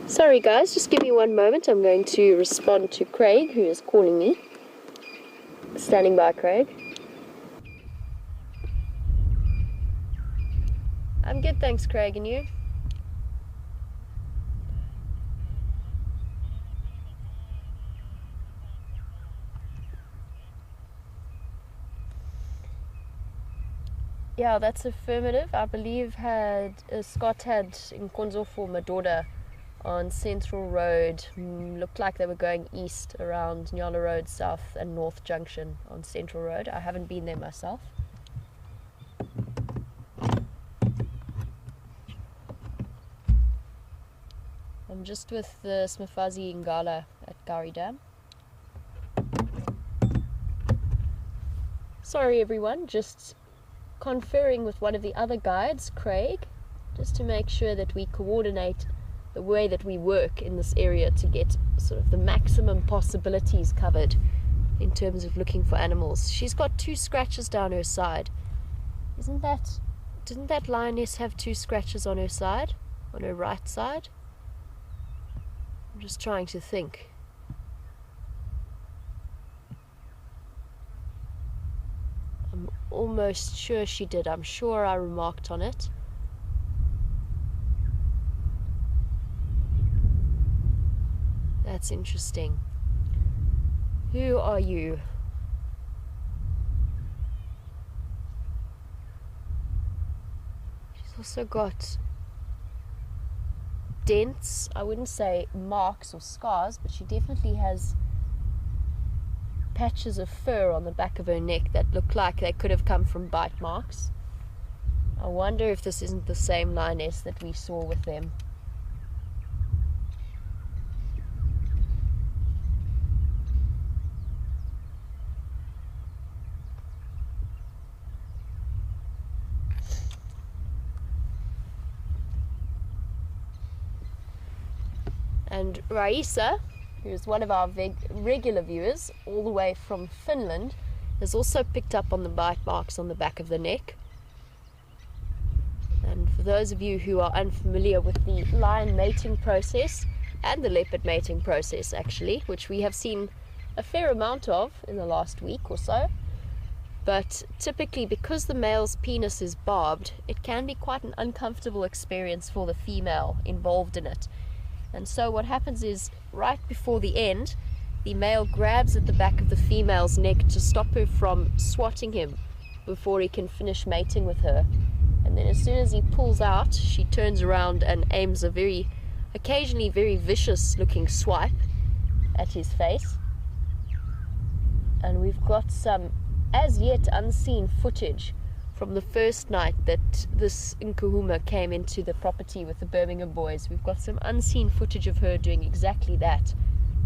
Sorry guys, just give me one moment. I'm going to respond to Craig, who is calling me. Standing by, Craig. I'm good, thanks, Craig. And you? Yeah, that's affirmative. I believe Scott had Nkonzo for Madoda on Central Road. Looked like they were going east around Nyala Road, South and North Junction on Central Road. I haven't been there myself. I'm just with the Smafazi Ngala at Gowrie Dam. Sorry everyone, just conferring with one of the other guides, Craig, just to make sure that we coordinate the way that we work in this area to get sort of the maximum possibilities covered in terms of looking for animals. She's got 2 scratches down her side. Didn't that lioness have 2 scratches on her side, on her right side? I'm just trying to think. I'm almost sure she did. I'm sure I remarked on it. That's interesting. Who are you? She's also got dents. I wouldn't say marks or scars, but she definitely has patches of fur on the back of her neck that look like they could have come from bite marks. I wonder if this isn't the same lioness that we saw with them. And Raisa, who is one of our regular viewers all the way from Finland, has also picked up on the bite marks on the back of the neck. And for those of you who are unfamiliar with the lion mating process and the leopard mating process actually, which we have seen a fair amount of in the last week or so, but typically because the male's penis is barbed, it can be quite an uncomfortable experience for the female involved in it. And so what happens is, right before the end, the male grabs at the back of the female's neck to stop her from swatting him before he can finish mating with her. And then as soon as he pulls out, she turns around and aims a occasionally very vicious looking swipe at his face. And we've got some as yet unseen footage from the first night that this Nkahuma came into the property with the Birmingham boys. We've got some unseen footage of her doing exactly that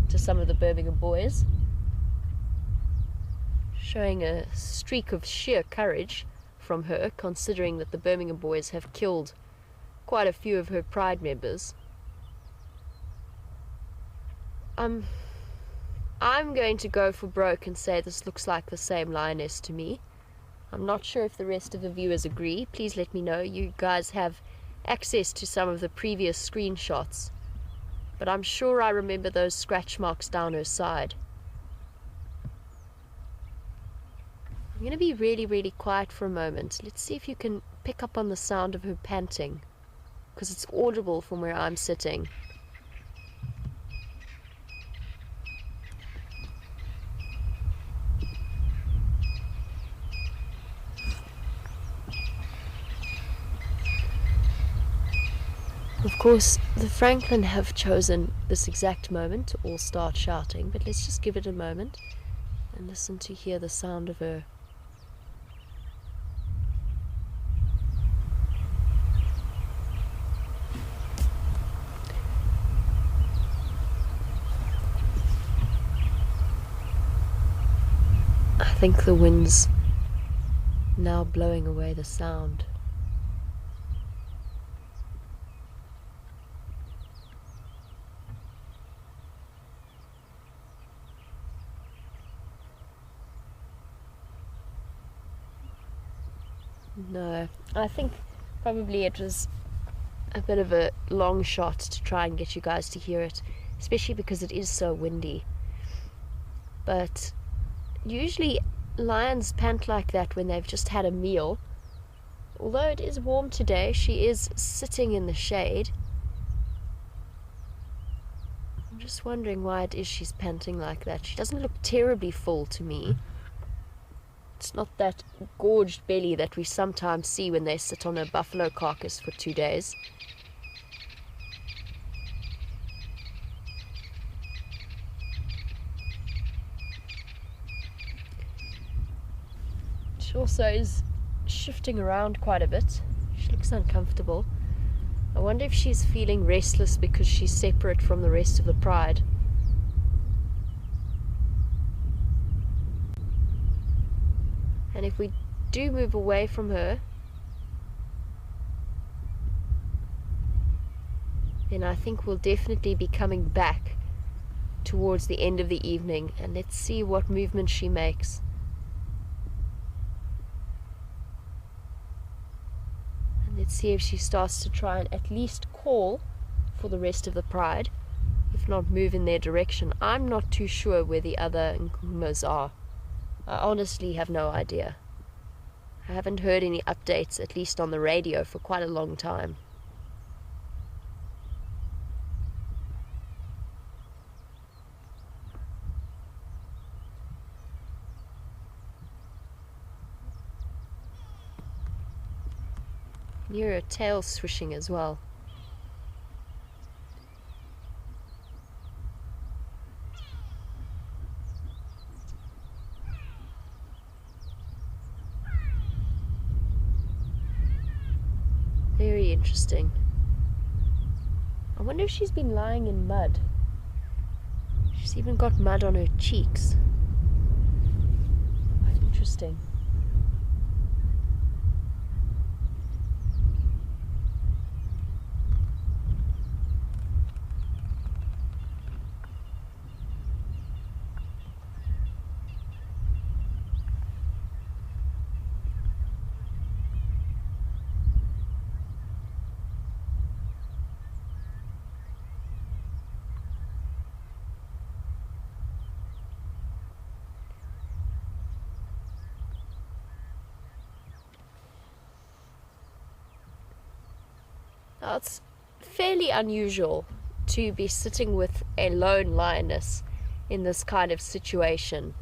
to some of the Birmingham boys, showing a streak of sheer courage from her, considering that the Birmingham boys have killed quite a few of her pride members. I'm going to go for broke and say this looks like the same lioness to me. I'm not sure if the rest of the viewers agree. Please let me know. You guys have access to some of the previous screenshots, but I'm sure I remember those scratch marks down her side. I'm going to be really, really quiet for a moment. Let's see if you can pick up on the sound of her panting, because it's audible from where I'm sitting. Of course, the Franklin have chosen this exact moment to all start shouting, but let's just give it a moment and listen to hear the sound of her. I think the wind's now blowing away the sound. No, I think probably it was a bit of a long shot to try and get you guys to hear it, especially because it is so windy. But usually lions pant like that when they've just had a meal. Although it is warm today, she is sitting in the shade. I'm just wondering why it is she's panting like that. She doesn't look terribly full to me. It's not that gorged belly that we sometimes see when they sit on a buffalo carcass for 2 days. She also is shifting around quite a bit. She looks uncomfortable. I wonder if she's feeling restless because she's separate from the rest of the pride. And if we do move away from her, then I think we'll definitely be coming back towards the end of the evening, and let's see what movement she makes. And let's see if she starts to try and at least call for the rest of the pride, if not move in their direction. I'm not too sure where the other Nkumas are. I honestly have no idea. I haven't heard any updates, at least on the radio, for quite a long time. You hear her tail swishing as well. Very interesting. I wonder if she's been lying in mud. She's even got mud on her cheeks. Quite interesting. Now, it's fairly unusual to be sitting with a lone lioness in this kind of situation.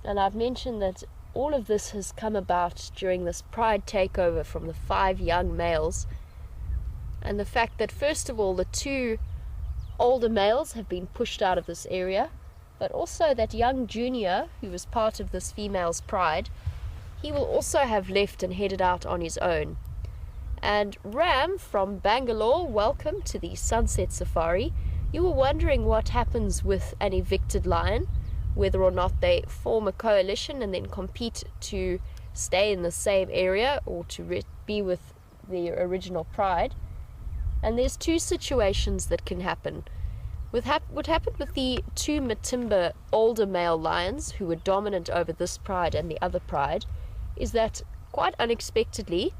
And I've mentioned that all of this has come about during this pride takeover from the 5 young males. And the fact that, first of all, the 2 older males have been pushed out of this area, but also that young junior, who was part of this female's pride, he will also have left and headed out on his own. And Ram from Bangalore, welcome to the Sunset Safari. You were wondering what happens with an evicted lion, whether or not they form a coalition and then compete to stay in the same area or to be with the original pride. And there's 2 situations that can happen. What happened with the 2 Matimba older male lions who were dominant over this pride and the other pride is that, quite unexpectedly,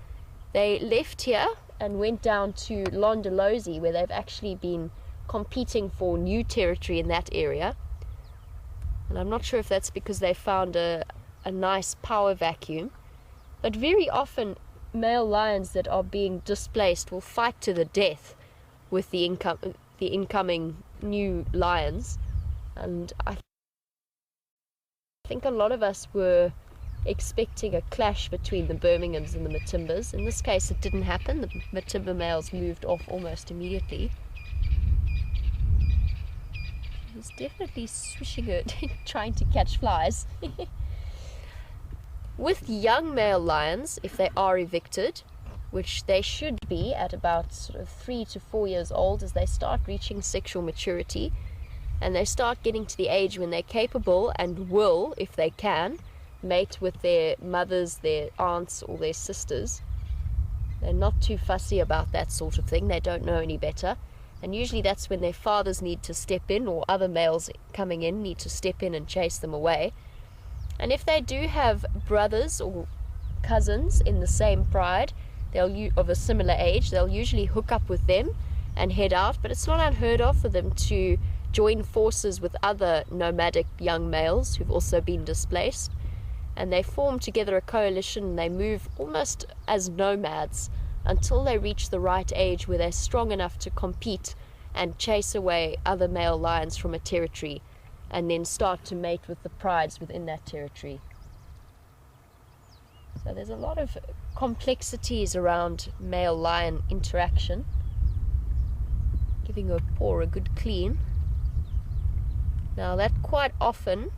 they left here and went down to Londolozi, where they've actually been competing for new territory in that area. And I'm not sure if that's because they found a nice power vacuum. But very often, male lions that are being displaced will fight to the death with the incoming new lions. And I think a lot of us were expecting a clash between the Birminghams and the Matimbas. In this case, it didn't happen. The Matimba males moved off almost immediately. He's definitely swishing it, trying to catch flies. With young male lions, if they are evicted, which they should be at about sort of 3 to 4 years old, as they start reaching sexual maturity, and they start getting to the age when they're capable and will, if they can, mate with their mothers, their aunts, or their sisters. They're not too fussy about that sort of thing. They don't know any better. And usually that's when their fathers need to step in, or other males coming in need to step in and chase them away. And if they do have brothers or cousins in the same pride, of a similar age, they'll usually hook up with them and head out, but it's not unheard of for them to join forces with other nomadic young males who've also been displaced, and they form together a coalition, and they move almost as nomads until they reach the right age where they're strong enough to compete and chase away other male lions from a territory, and then start to mate with the prides within that territory. So there's a lot of complexities around male-lion interaction. Giving her paw a good clean. Now that quite often,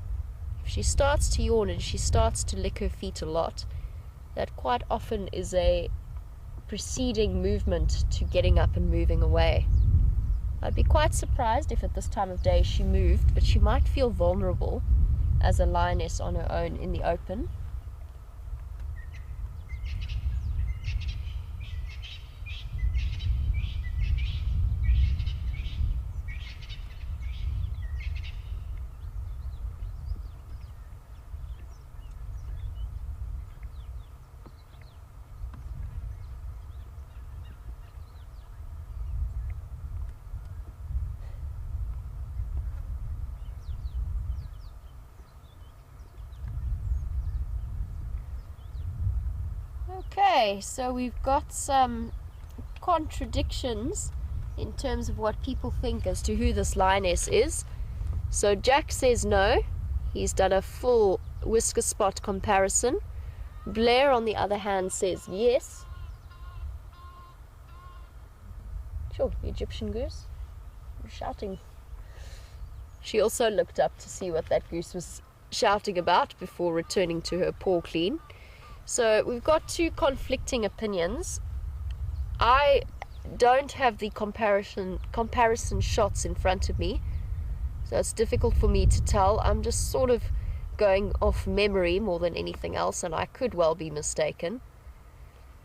if she starts to yawn and she starts to lick her feet a lot, that quite often is a preceding movement to getting up and moving away. I'd be quite surprised if at this time of day she moved, but she might feel vulnerable as a lioness on her own in the open. Okay, so we've got some contradictions in terms of what people think as to who this lioness is. So Jack says no, he's done a full whisker spot comparison. Blair, on the other hand, says yes. Sure, Egyptian goose. I'm shouting. She also looked up to see what that goose was shouting about before returning to her paw clean. So we've got two conflicting opinions. I don't have the comparison shots in front of me, so it's difficult for me to tell. I'm just sort of going off memory more than anything else, and I could well be mistaken.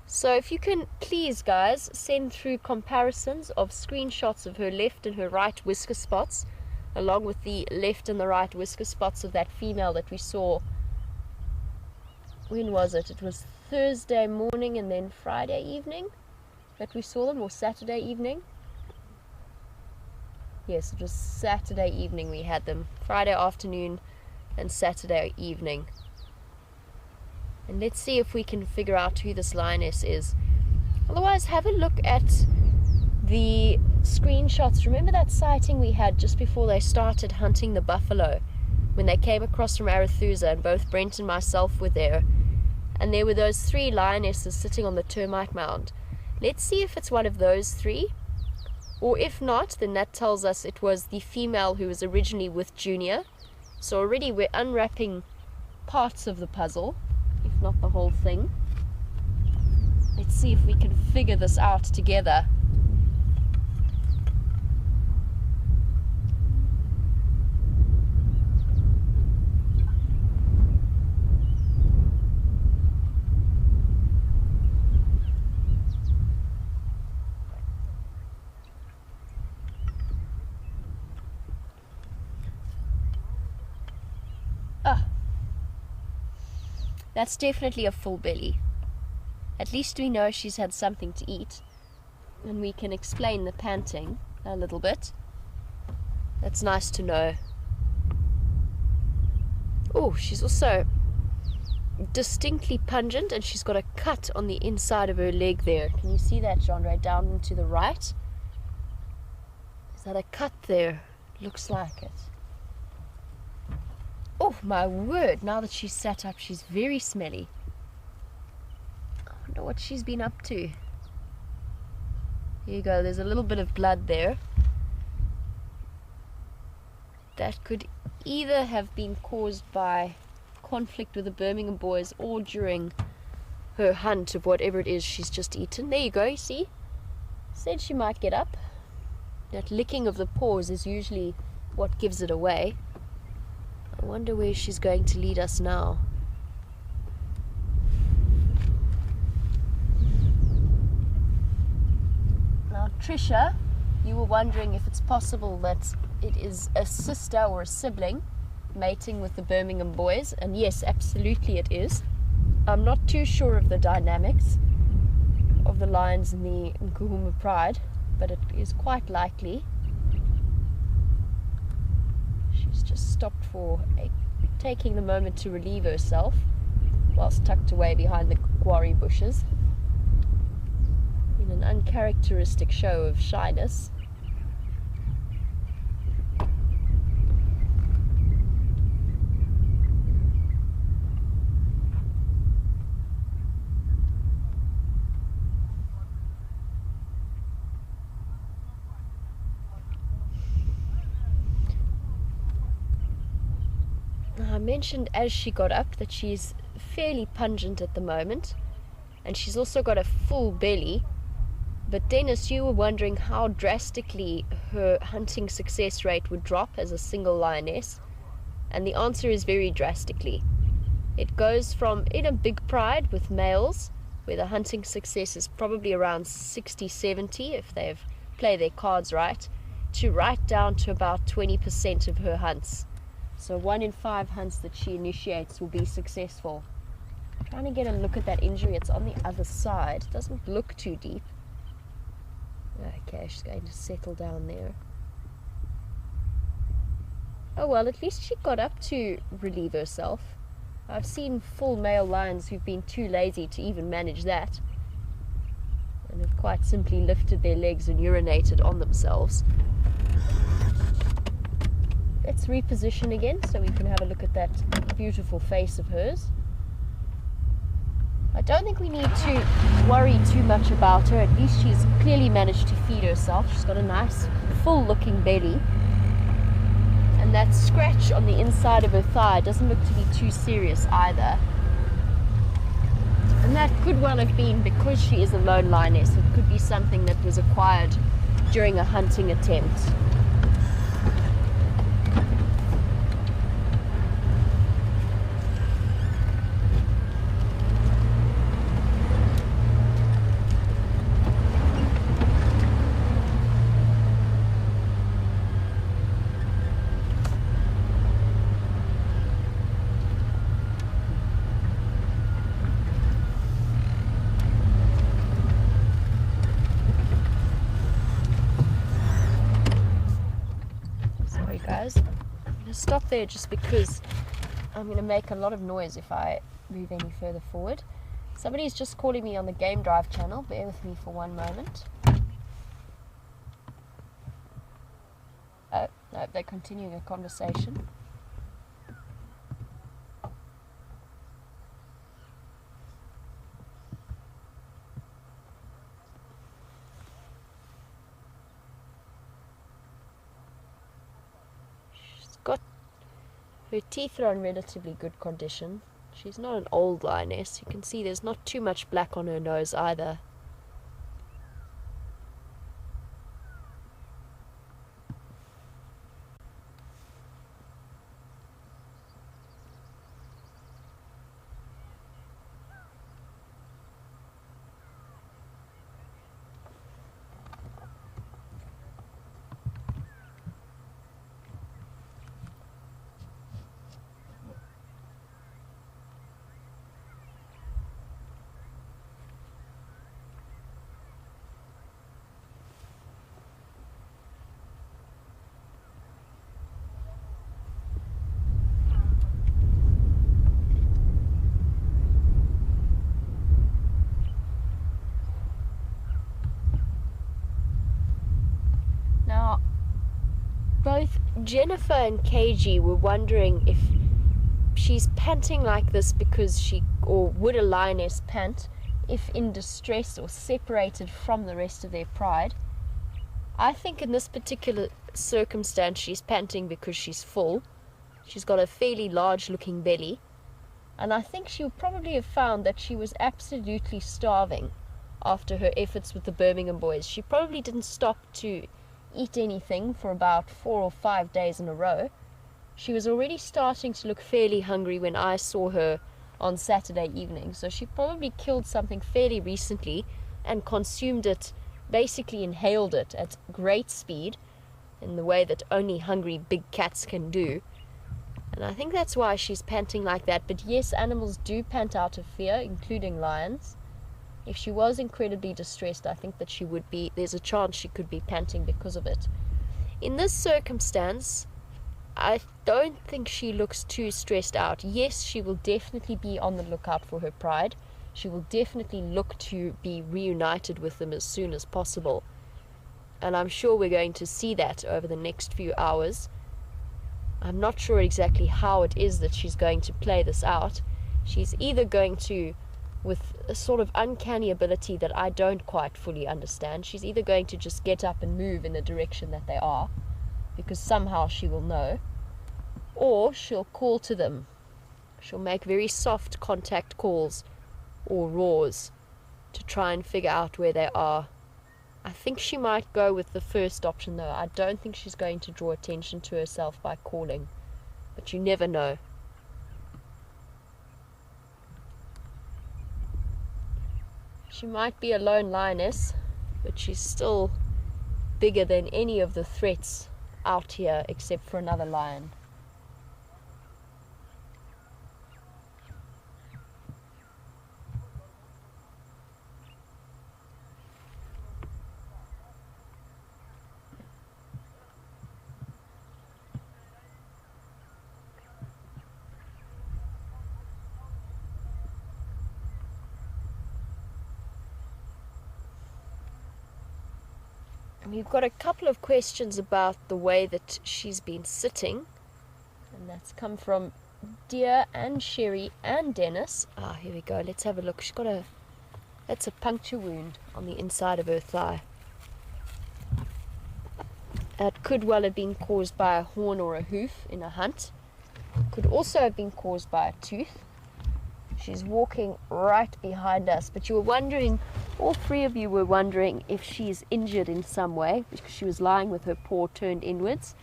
So if you can please, guys, send through comparisons of screenshots of her left and her right whisker spots, along with the left and the right whisker spots of that female that we saw. When was it? It was Thursday morning and then Friday evening that we saw them, or Saturday evening? Yes, it was Saturday evening we had them. Friday afternoon and Saturday evening. And let's see if we can figure out who this lioness is. Otherwise, have a look at the screenshots. Remember that sighting we had just before they started hunting the buffalo, when they came across from Arethusa, and both Brent and myself were there, and there were those 3 lionesses sitting on the termite mound. Let's see if it's one of those 3, or if not, then that tells us it was the female who was originally with Junior. So already we're unwrapping parts of the puzzle, if not the whole thing. Let's see if we can figure this out together. That's definitely a full belly. At least we know she's had something to eat, and we can explain the panting a little bit. That's nice to know. Oh, she's also distinctly pungent, and she's got a cut on the inside of her leg there. Can you see that, Jean-Ray, down and to the right? Is that a cut there? Looks like it. Oh my word, now that she's sat up, she's very smelly. I wonder what she's been up to. Here you go, there's a little bit of blood there. That could either have been caused by conflict with the Birmingham boys or during her hunt of whatever it is she's just eaten. There you go, you see? Said she might get up. That licking of the paws is usually what gives it away. I wonder where she's going to lead us now. Now, Trisha, you were wondering if it's possible that it is a sister or a sibling mating with the Birmingham boys, and yes, absolutely it is. I'm not too sure of the dynamics. of the lions in the Nkuhuma Pride, but it is quite likely. She's just stopped for taking the moment to relieve herself whilst tucked away behind the quarry bushes in an uncharacteristic show of shyness. I mentioned as she got up that she's fairly pungent at the moment, and she's also got a full belly. But Dennis, you were wondering how drastically her hunting success rate would drop as a single lioness, and the answer is very drastically. It goes from, in a big pride with males, where the hunting success is probably around 60-70 if they've played their cards right, to right down to about 20% of her hunts. So 1 in 5 hunts that she initiates will be successful. I'm trying to get a look at that injury. It's on the other side. It doesn't look too deep. Okay, she's going to settle down there. Oh well, at least she got up to relieve herself. I've seen full male lions who've been too lazy to even manage that, and have quite simply lifted their legs and urinated on themselves. Let's reposition again so we can have a look at that beautiful face of hers. I don't think we need to worry too much about her. At least she's clearly managed to feed herself. She's got a nice full looking belly, and that scratch on the inside of her thigh doesn't look to be too serious either. And that could well have been because she is a lone lioness. It could be something that was acquired during a hunting attempt. Guys, I'm going to stop there just because I'm going to make a lot of noise if I move any further forward. Somebody's just calling me on the Game Drive channel. Bear with me for one moment. Oh, no, they're continuing a conversation. Her teeth are in relatively good condition. She's not an old lioness. You can see there's not too much black on her nose either. Now, both Jennifer and KG were wondering if she's panting like this because or would a lioness pant if in distress or separated from the rest of their pride. I think in this particular circumstance she's panting because she's full. She's got a fairly large looking belly, and I think she would probably have found that she was absolutely starving after her efforts with the Birmingham boys. She probably didn't stop to eat anything for about 4 or 5 days in a row. She was already starting to look fairly hungry when I saw her on Saturday evening, so she probably killed something fairly recently and consumed it, basically inhaled it at great speed in the way that only hungry big cats can do. And I think that's why she's panting like that. But yes, animals do pant out of fear, including lions. If she was incredibly distressed, I think that she would be, there's a chance she could be panting because of it. In this circumstance, I don't think she looks too stressed out. Yes, she will definitely be on the lookout for her pride. She will definitely look to be reunited with them as soon as possible. And I'm sure we're going to see that over the next few hours. I'm not sure exactly how it is that she's going to play this out. She's either going to, with a sort of uncanny ability that I don't quite fully understand, she's either going to just get up and move in the direction that they are, because somehow she will know, or she'll call to them. She'll make very soft contact calls or roars to try and figure out where they are. I think she might go with the first option though. I don't think she's going to draw attention to herself by calling, but you never know. She might be a lone lioness, but she's still bigger than any of the threats out here except for another lion. We've got a couple of questions about the way that she's been sitting, and that's come from Dear and Sherry and Dennis. Here we go. Let's have a look. She's got that's a puncture wound on the inside of her thigh. It could well have been caused by a horn or a hoof in a hunt. Could also have been caused by a tooth. She's walking right behind us, but you were wondering, all three of you were wondering if she's injured in some way, because she was lying with her paw turned inwards.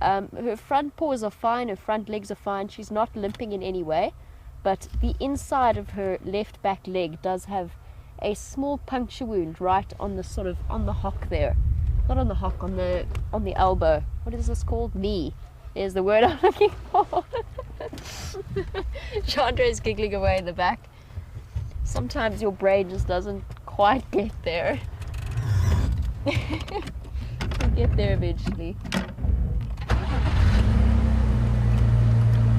Her front paws are fine, her front legs are fine, she's not limping in any way, but the inside of her left back leg does have a small puncture wound right on the sort of, on the hock there. Not on the hock, on the elbow. What is this called? Knee. There's the word I'm looking for. Chandra is giggling away in the back. Sometimes your brain just doesn't quite get there. We'll get there eventually.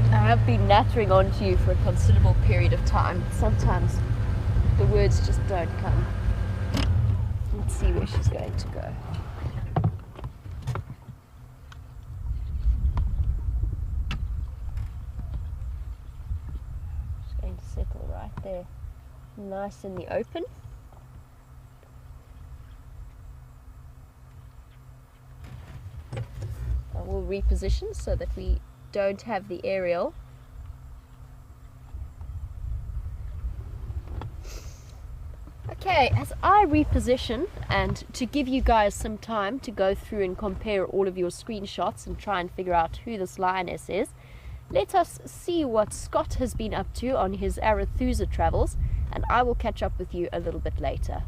I have been nattering on to you for a considerable period of time. Sometimes the words just don't come. Let's see where she's going to go. Settle right there, nice in the open. I will reposition so that we don't have the aerial. Okay, as I reposition, and to give you guys some time to go through and compare all of your screenshots and try and figure out who this lioness is, let us see what Scott has been up to on his Arethusa travels, and I will catch up with you a little bit later.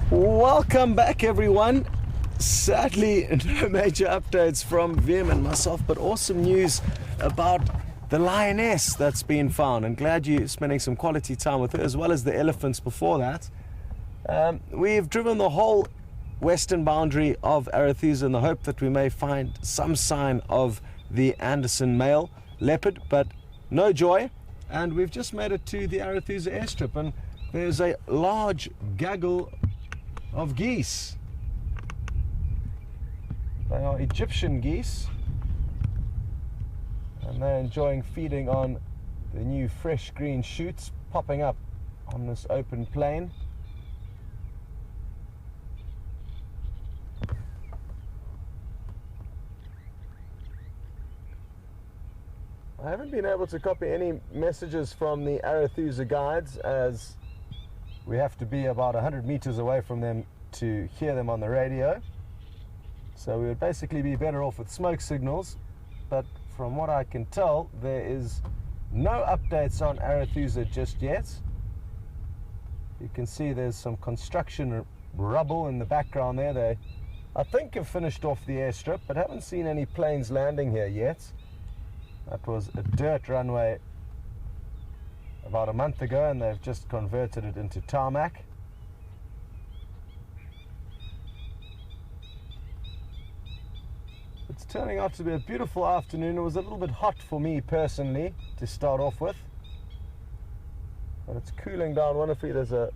Welcome back, everyone. Sadly, no major updates from Vim and myself, but awesome news about the lioness that's been found, and glad you're spending some quality time with her, as well as the elephants before that. We've driven the whole western boundary of Arethusa in the hope that we may find some sign of the Anderson male leopard, but no joy. And we've just made it to the Arethusa airstrip, and there's a large gaggle of geese. They are Egyptian geese, and they're enjoying feeding on the new fresh green shoots popping up on this open plain. I haven't been able to copy any messages from the Arethusa guides, as we have to be about 100 meters away from them to hear them on the radio. So we would basically be better off with smoke signals, but from what I can tell, there is no updates on Arethusa just yet. You can see there's some construction rubble in the background there. They, I think, have finished off the airstrip, but haven't seen any planes landing here yet. That was a dirt runway about a month ago, and they've just converted it into tarmac. It's turning out to be a beautiful afternoon. It was a little bit hot for me personally to start off with, but it's cooling down wonderfully. There's a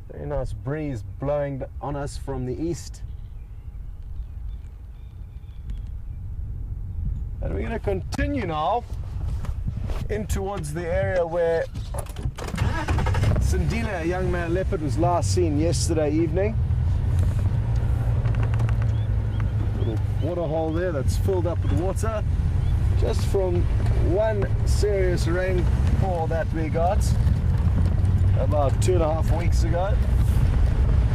very nice breeze blowing on us from the east. And we're going to continue now in towards the area where Sindile, a young male leopard, was last seen yesterday evening. Little water hole there that's filled up with water just from one serious rainfall that we got about 2.5 weeks ago.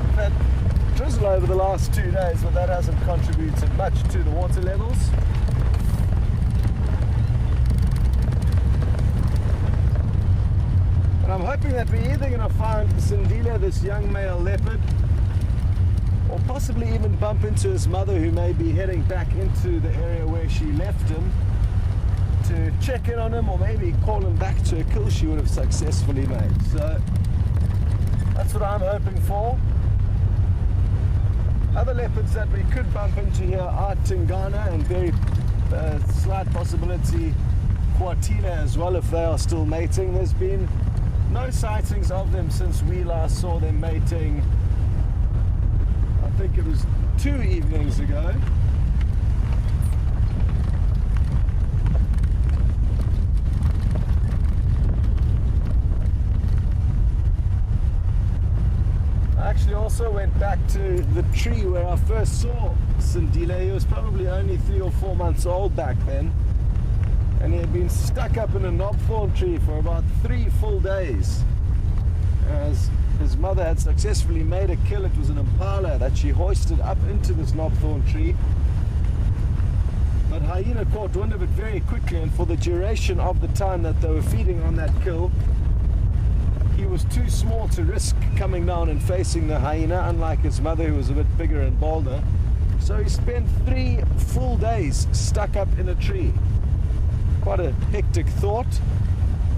We've had drizzle over the last 2 days, but that hasn't contributed much to the water levels. And I'm hoping that we're either going to find Sindile, this young male leopard, or possibly even bump into his mother, who may be heading back into the area where she left him, to check in on him, or maybe call him back to a kill she would have successfully made. So that's what I'm hoping for. Other leopards that we could bump into here are Tingana and very slight possibility Quartile as well, if they are still mating. There's been no sightings of them since we last saw them mating. I think it was 2 evenings ago. I actually also went back to the tree where I first saw Sindile. He was probably only 3 or 4 months old back then, and he had been stuck up in a knobthorn tree for about 3 full days, as his mother had successfully made a kill. It was an impala that she hoisted up into this knobthorn tree, but hyena caught wind of it very quickly, and for the duration of the time that they were feeding on that kill, he was too small to risk coming down and facing the hyena, unlike his mother, who was a bit bigger and bolder. So he spent 3 full days stuck up in a tree. Quite a hectic thought,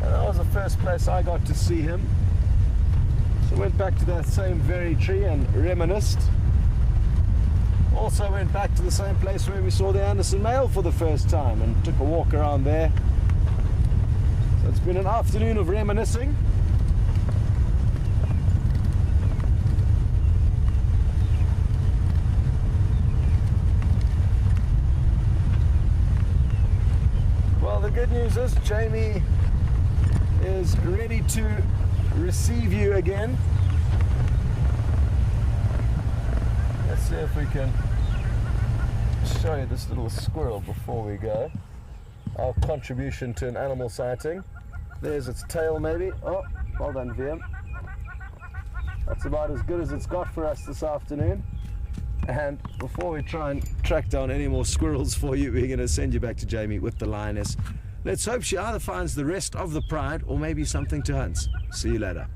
and that was the first place I got to see him. So went back to that same very tree and reminisced. Also went back to the same place where we saw the Anderson male for the first time and took a walk around there. So it's been an afternoon of reminiscing. Well, the good news is Jamie is ready to receive you again. Let's see if we can show you this little squirrel before we go. Our contribution to an animal sighting. There's its tail maybe. Oh, well done, VM. That's about as good as it's got for us this afternoon. And before we try and track down any more squirrels for you, we're going to send you back to Jamie with the lioness. Let's hope she either finds the rest of the pride or maybe something to hunt. See you later.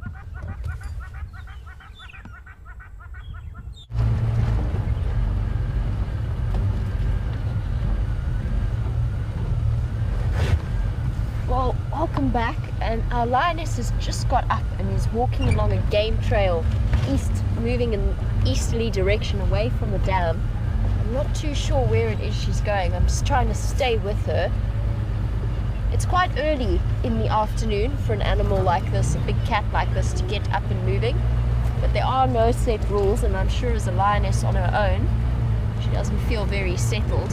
Well, welcome back, and our lioness has just got up and is walking along a game trail east, moving in an easterly direction away from the dam. I'm not too sure where it is she's going. I'm just trying to stay with her. It's quite early in the afternoon for an animal like this, a big cat like this, to get up and moving, but there are no set rules, and I'm sure as a lioness on her own, she doesn't feel very settled.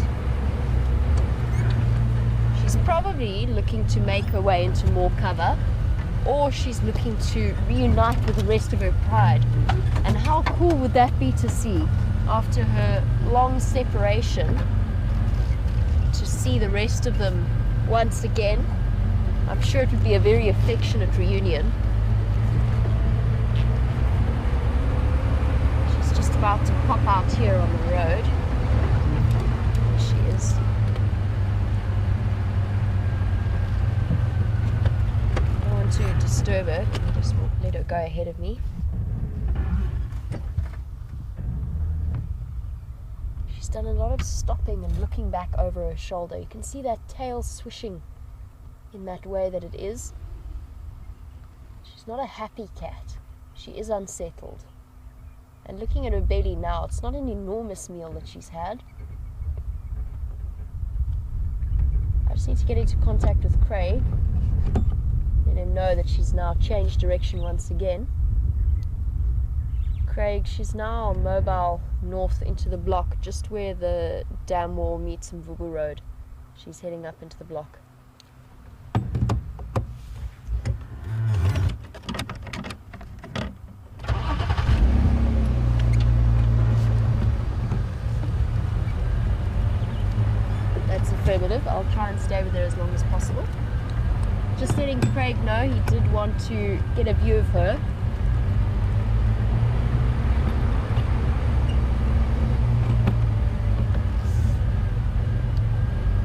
She's probably looking to make her way into more cover, or she's looking to reunite with the rest of her pride. And how cool would that be to see, after her long separation, to see the rest of them once again? I'm sure it would be a very affectionate reunion. She's just about to pop out here on the road. There she is. I don't want to disturb her. Can you just let her go ahead of me? She's done a lot of stopping and looking back over her shoulder. You can see that tail swishing in that way that it is. She's not a happy cat. She is unsettled. And looking at her belly now, it's not an enormous meal that she's had. I just need to get into contact with Craig. Let him know that she's now changed direction once again. Craig, she's now mobile north into the block, just where the dam wall meets Mvubu Road. She's heading up into the block. That's affirmative. I'll try and stay with her as long as possible. Just letting Craig know he did want to get a view of her.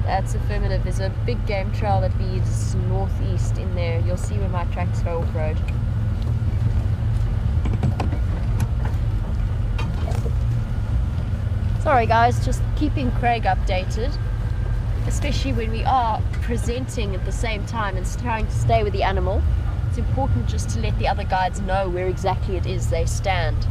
That's affirmative. There's a big game trail that leads northeast in there. You'll see where my tracks go off-road. Sorry guys, just keeping Craig updated, especially when we are presenting at the same time and trying to stay with the animal. It's important just to let the other guides know where exactly it is they stand.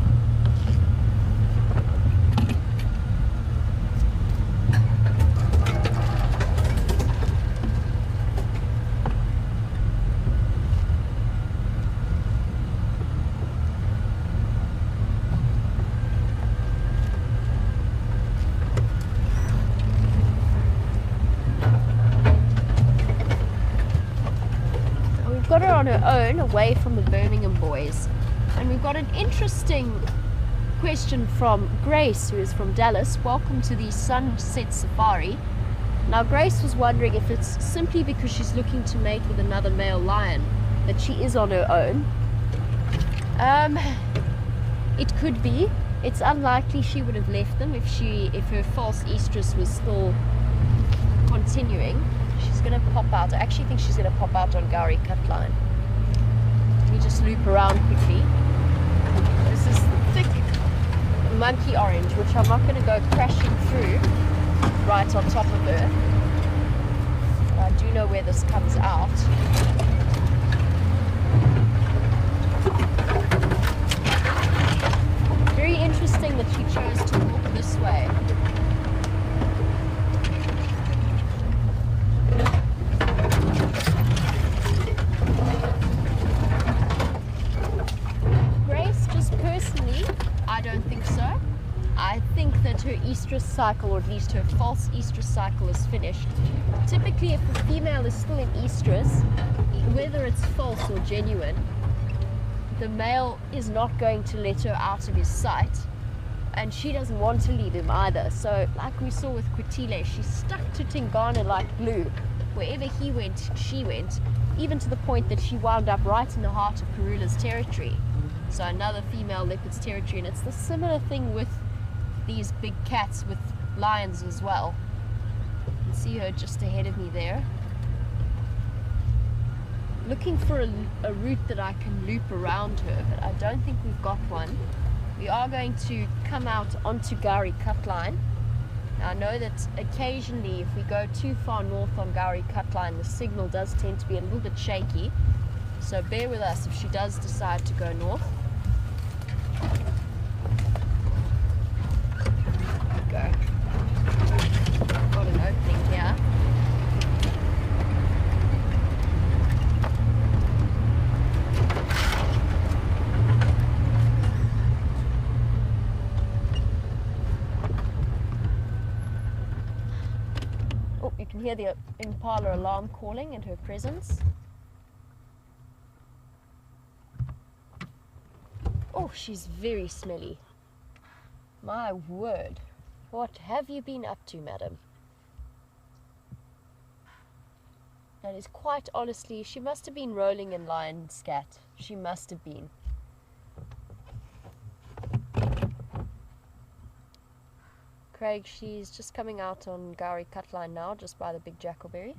Got her on her own, away from the Birmingham boys. And we've got an interesting question from Grace, who is from Dallas. Welcome to the Sunset Safari. Now Grace was wondering if it's simply because she's looking to mate with another male lion that she is on her own. It could be. It's unlikely she would have left them if her false estrus was still continuing. She's going to pop out. I actually think she's going to pop out on Gowrie Cut Line. Let me just loop around quickly. This is the thick monkey orange, which I'm not going to go crashing through right on top of her. But I do know where this comes out. Very interesting that she chose to walk this way. I think that her estrus cycle, or at least her false estrus cycle, is finished. Typically, if a female is still in estrus, whether it's false or genuine, the male is not going to let her out of his sight, and she doesn't want to leave him either. So, like we saw with Kwetile, she stuck to Tingana like glue. Wherever he went, she went, even to the point that she wound up right in the heart of Karula's territory. So another female leopard's territory, and it's the similar thing with these big cats with lions as well. You can see her just ahead of me there. Looking for a route that I can loop around her, but I don't think we've got one. We are going to come out onto Gowrie Cut Line. Now I know that occasionally if we go too far north on Gowrie Cut Line, the signal does tend to be a little bit shaky. So bear with us if she does decide to go north. Go. Got an opening here. Oh, you can hear the impala alarm calling and her presence. Oh, she's very smelly. My word. What have you been up to, madam? That is quite honestly, she must have been rolling in lion scat. She must have been. Craig, she's just coming out on Gowrie Cut Line now, just by the big jackalberry.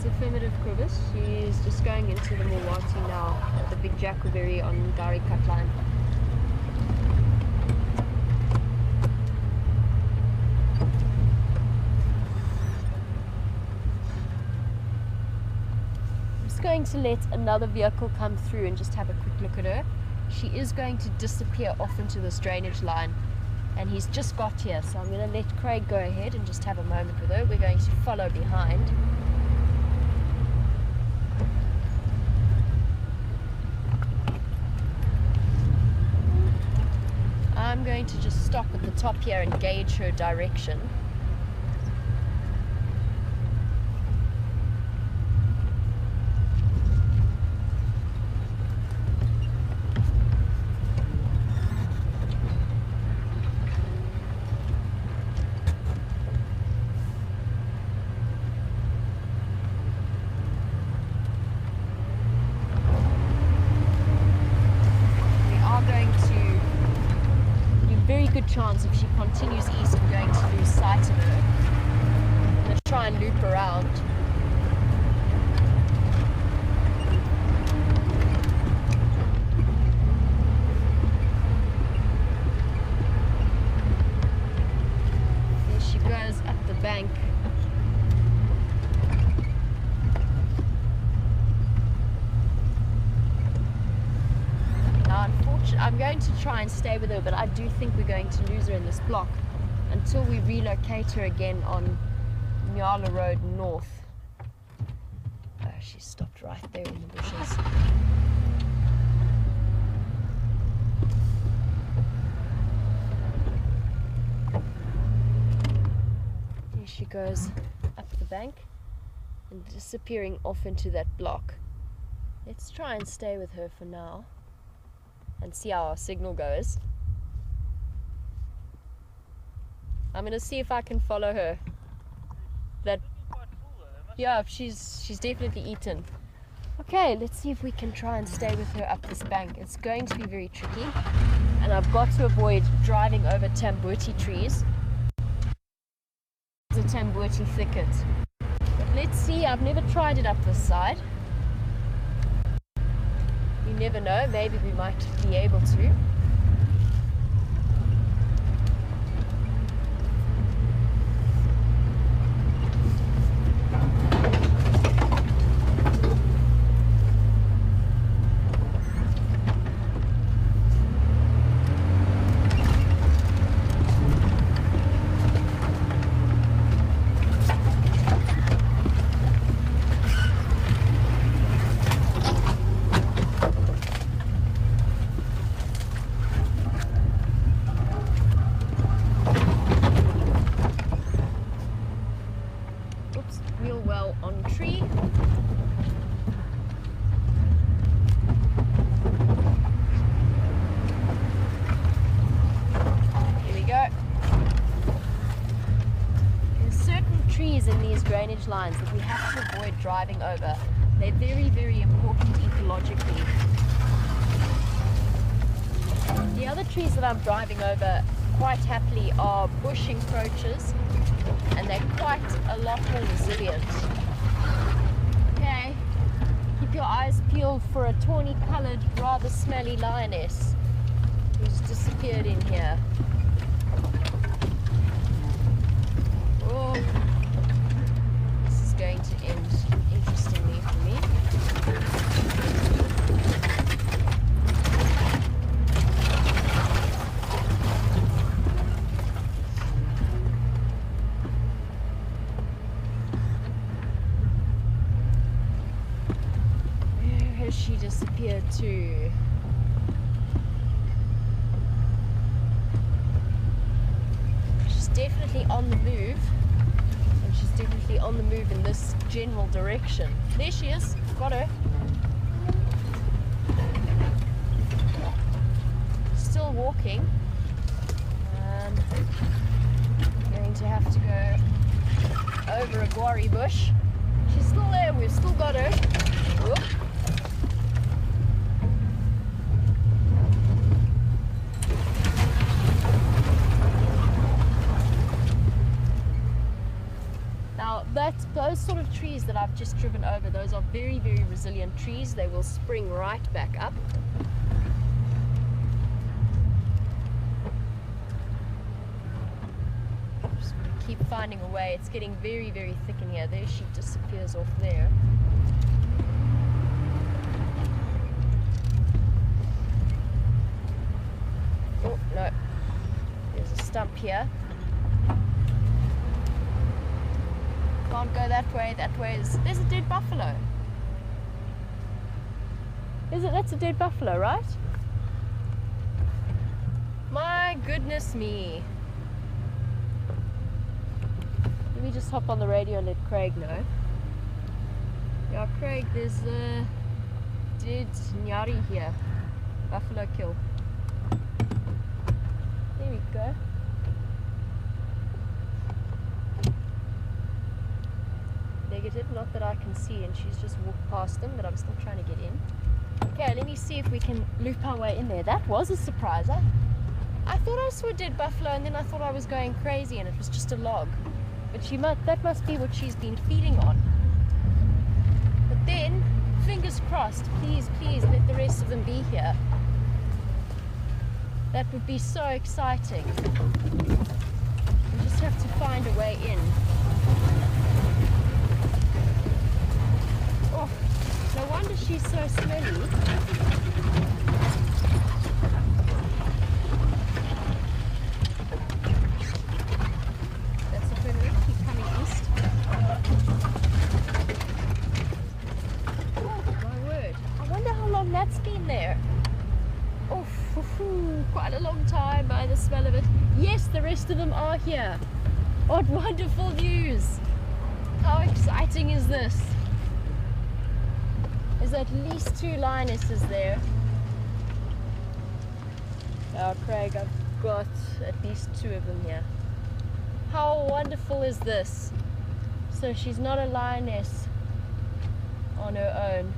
It's affirmative, Kribis. She's just going into the Milwaukee now, the big Jacobberry on Gary cut line. I'm just going to let another vehicle come through and just have a quick look at her. She is going to disappear off into this drainage line, and he's just got here, so I'm going to let Craig go ahead and just have a moment with her. We're going to follow behind. I'm going to just stop at the top here and gauge her direction. Chance if she continues east, we're going to lose sight of her. I'm going to try and loop around. There she goes up the bank. I'm going to try and stay with her, but I do think we're going to lose her in this block until we relocate her again on Nyala Road North. Oh, she stopped right there in the bushes. Here she goes up the bank and disappearing off into that block. Let's try and stay with her for now and see how our signal goes. I'm going to see if I can follow her. Yeah, she's definitely eaten. Okay, let's see if we can try and stay with her up this bank. It's going to be very tricky, and I've got to avoid driving over tambuti trees. It's a tambuti thicket. But let's see, I've never tried it up this side. You never know, maybe we might be able to. Lines that we have to avoid driving over. They're very, very important ecologically. The other trees that I'm driving over quite happily are bush encroachers, and they're quite a lot more resilient. Okay, keep your eyes peeled for a tawny coloured, rather smelly lioness who's disappeared in here. Oh, going to end interestingly for me. Where has she disappeared to? She's definitely on the move. Definitely on the move in this general direction. There she is, got her. Still walking. Going to have to go over a guarri bush. She's still there, we've still got her. Whoop. Those sort of trees that I've just driven over, those are very, very resilient trees. They will spring right back up. Just keep finding a way. It's getting very, very thick in here. There she disappears off there. Oh, no. There's a stump here. Can't go that way. That way is... There's a dead buffalo. Is it? That's a dead buffalo, right? My goodness me. Let me just hop on the radio and let Craig know. Yeah, Craig, there's a dead nyari here. Buffalo kill. There we go. Negative, not that I can see, and she's just walked past them, but I'm still trying to get in. Okay, let me see if we can loop our way in there. That was a surprise. I thought I saw a dead buffalo, and then I thought I was going crazy and it was just a log. But that must be what she's been feeding on. But then, fingers crossed, please, please let the rest of them be here. That would be so exciting. We just have to find a way in. Oh, no wonder she's so smelly. That's a permanent. Keep coming east. Oh, my word. I wonder how long that's been there. Oh, quite a long time by the smell of it. Yes, the rest of them are here. What wonderful news. How exciting is this? There's at least 2 lionesses there. Oh, Craig, I've got at least 2 of them here. How wonderful is this? So she's not a lioness on her own.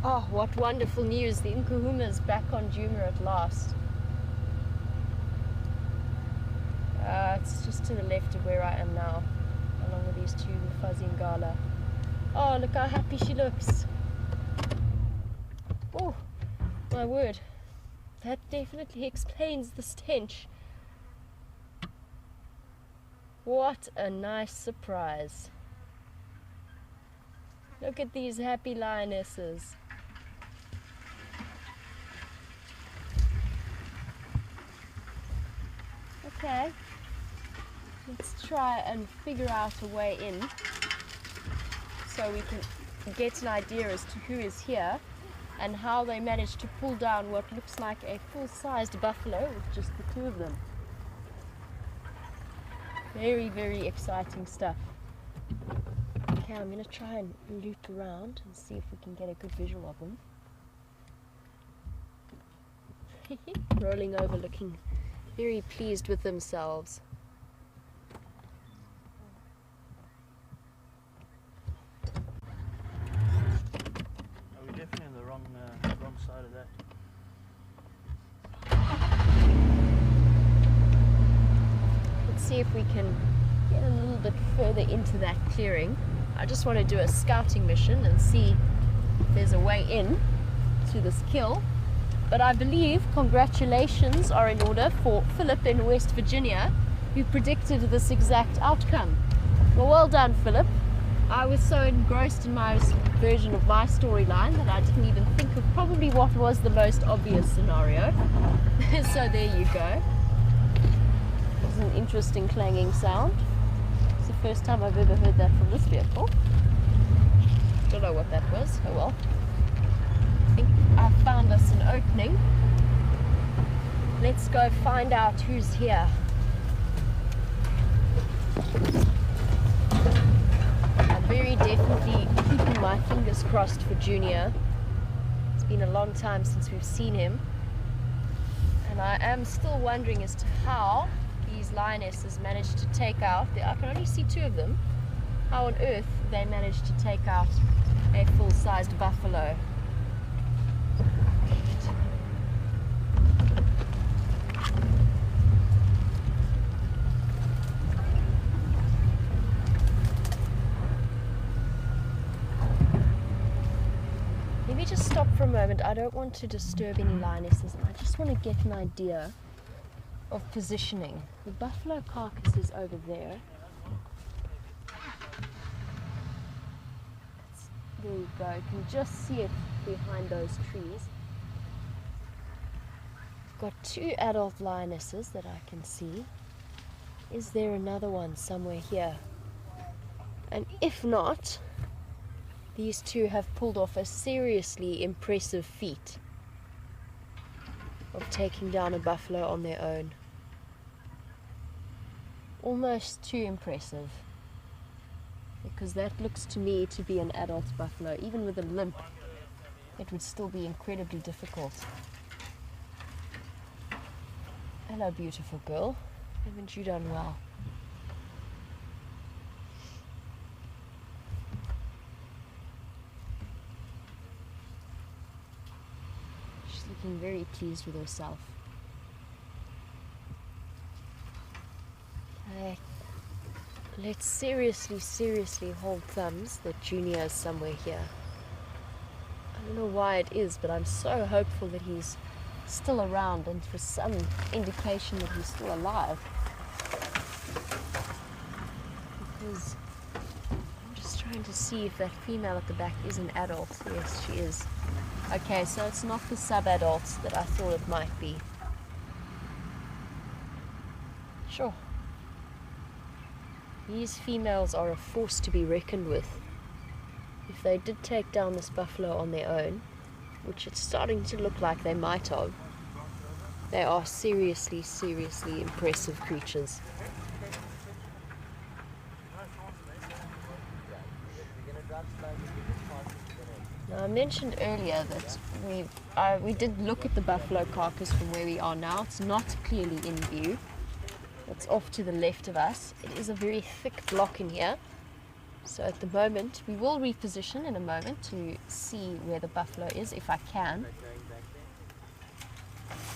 Oh, what wonderful news. The Nkuhuma's back on Djuma at last. It's just to the left of where I am now, along with these 2 fuzzy ngala. Oh, look how happy she looks. Oh, my word. That definitely explains the stench. What a nice surprise. Look at these happy lionesses. Okay, let's try and figure out a way in so we can get an idea as to who is here and how they managed to pull down what looks like a full-sized buffalo with just the 2 of them. Very, very exciting stuff. Okay, I'm going to try and loop around and see if we can get a good visual of them. Rolling over, looking very pleased with themselves. Are we definitely on the wrong side of that? Let's see if we can get a little bit further into that clearing. I just want to do a scouting mission and see if there's a way in to this kill. But I believe congratulations are in order for Philip in West Virginia, who predicted this exact outcome. Well done, Philip. I was so engrossed in my version of my storyline that I didn't even think of probably what was the most obvious scenario. So there you go. It's an interesting clanging sound. It's the first time I've ever heard that from this vehicle. Don't know what that was. Oh well. I think I found us an opening. Let's go find out who's here. I'm very definitely keeping my fingers crossed for Junior. It's been a long time since we've seen him. And I am still wondering as to how these lionesses managed to take out, I can only see 2 of them, how on earth they managed to take out a full-sized buffalo. just stop for a moment. I don't want to disturb any lionesses. I just want to get an idea of positioning. The buffalo carcass is over there. There you go. You can just see it behind those trees. Got 2 adult lionesses that I can see. Is there another one somewhere here? And if not, these 2 have pulled off a seriously impressive feat of taking down a buffalo on their own. Almost too impressive, because that looks to me to be an adult buffalo. Even with a limp, it would still be incredibly difficult. Hello, beautiful girl. Haven't you done well? She's looking very pleased with herself. Okay. Let's seriously hold thumbs that Junior is somewhere here. I don't know why it is, but I'm so hopeful that he's still around and for some indication that he's still alive. Because I'm just trying to see if that female at the back is an adult. Yes, she is. Okay, so it's not the sub-adults that I thought it might be. Sure. These females are a force to be reckoned with. If they did take down this buffalo on their own, which it's starting to look like they might have, they are seriously impressive creatures. Now, I mentioned earlier that we did look at the buffalo carcass from where we are now. It's not clearly in view. It's off to the left of us. It is a very thick block in here. So at the moment, we will reposition in a moment to see where the buffalo is, if I can.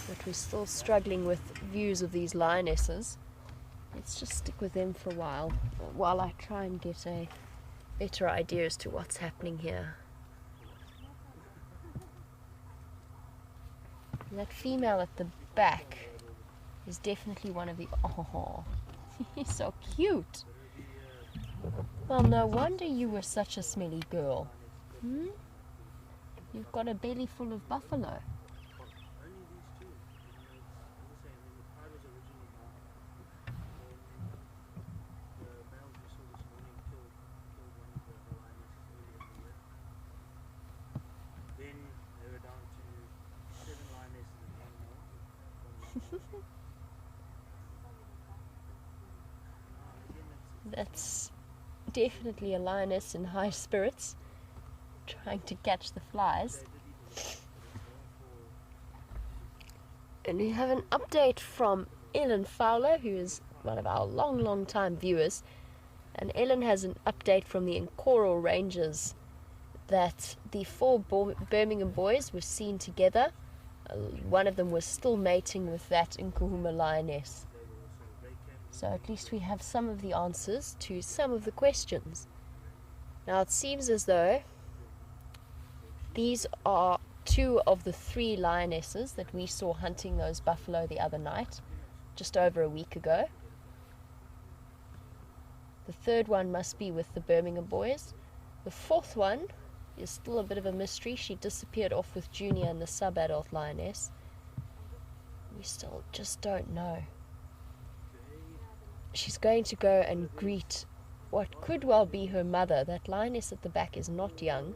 But we're still struggling with views of these lionesses. Let's just stick with them for a while I try and get a better idea as to what's happening here. And that female at the back is definitely one of the... Oh, he's so cute. Well, no wonder you were such a smelly girl. You've got a belly full of buffalo. That's definitely a lioness in high spirits, trying to catch the flies. And we have an update from Ellen Fowler, who is one of our long time viewers. And Ellen has an update from the Incoral Rangers that the 4 Birmingham boys were seen together. One of them was still mating with that Nkuhuma lioness. So at least we have some of the answers to some of the questions. Now it seems as though these are 2 of the 3 lionesses that we saw hunting those buffalo the other night, just over a week ago. The 3rd one must be with the Birmingham boys. The 4th one is still a bit of a mystery. She disappeared off with Junior and the sub-adult lioness. We still just don't know. She's going to go and greet what could well be her mother. That lioness at the back is not young.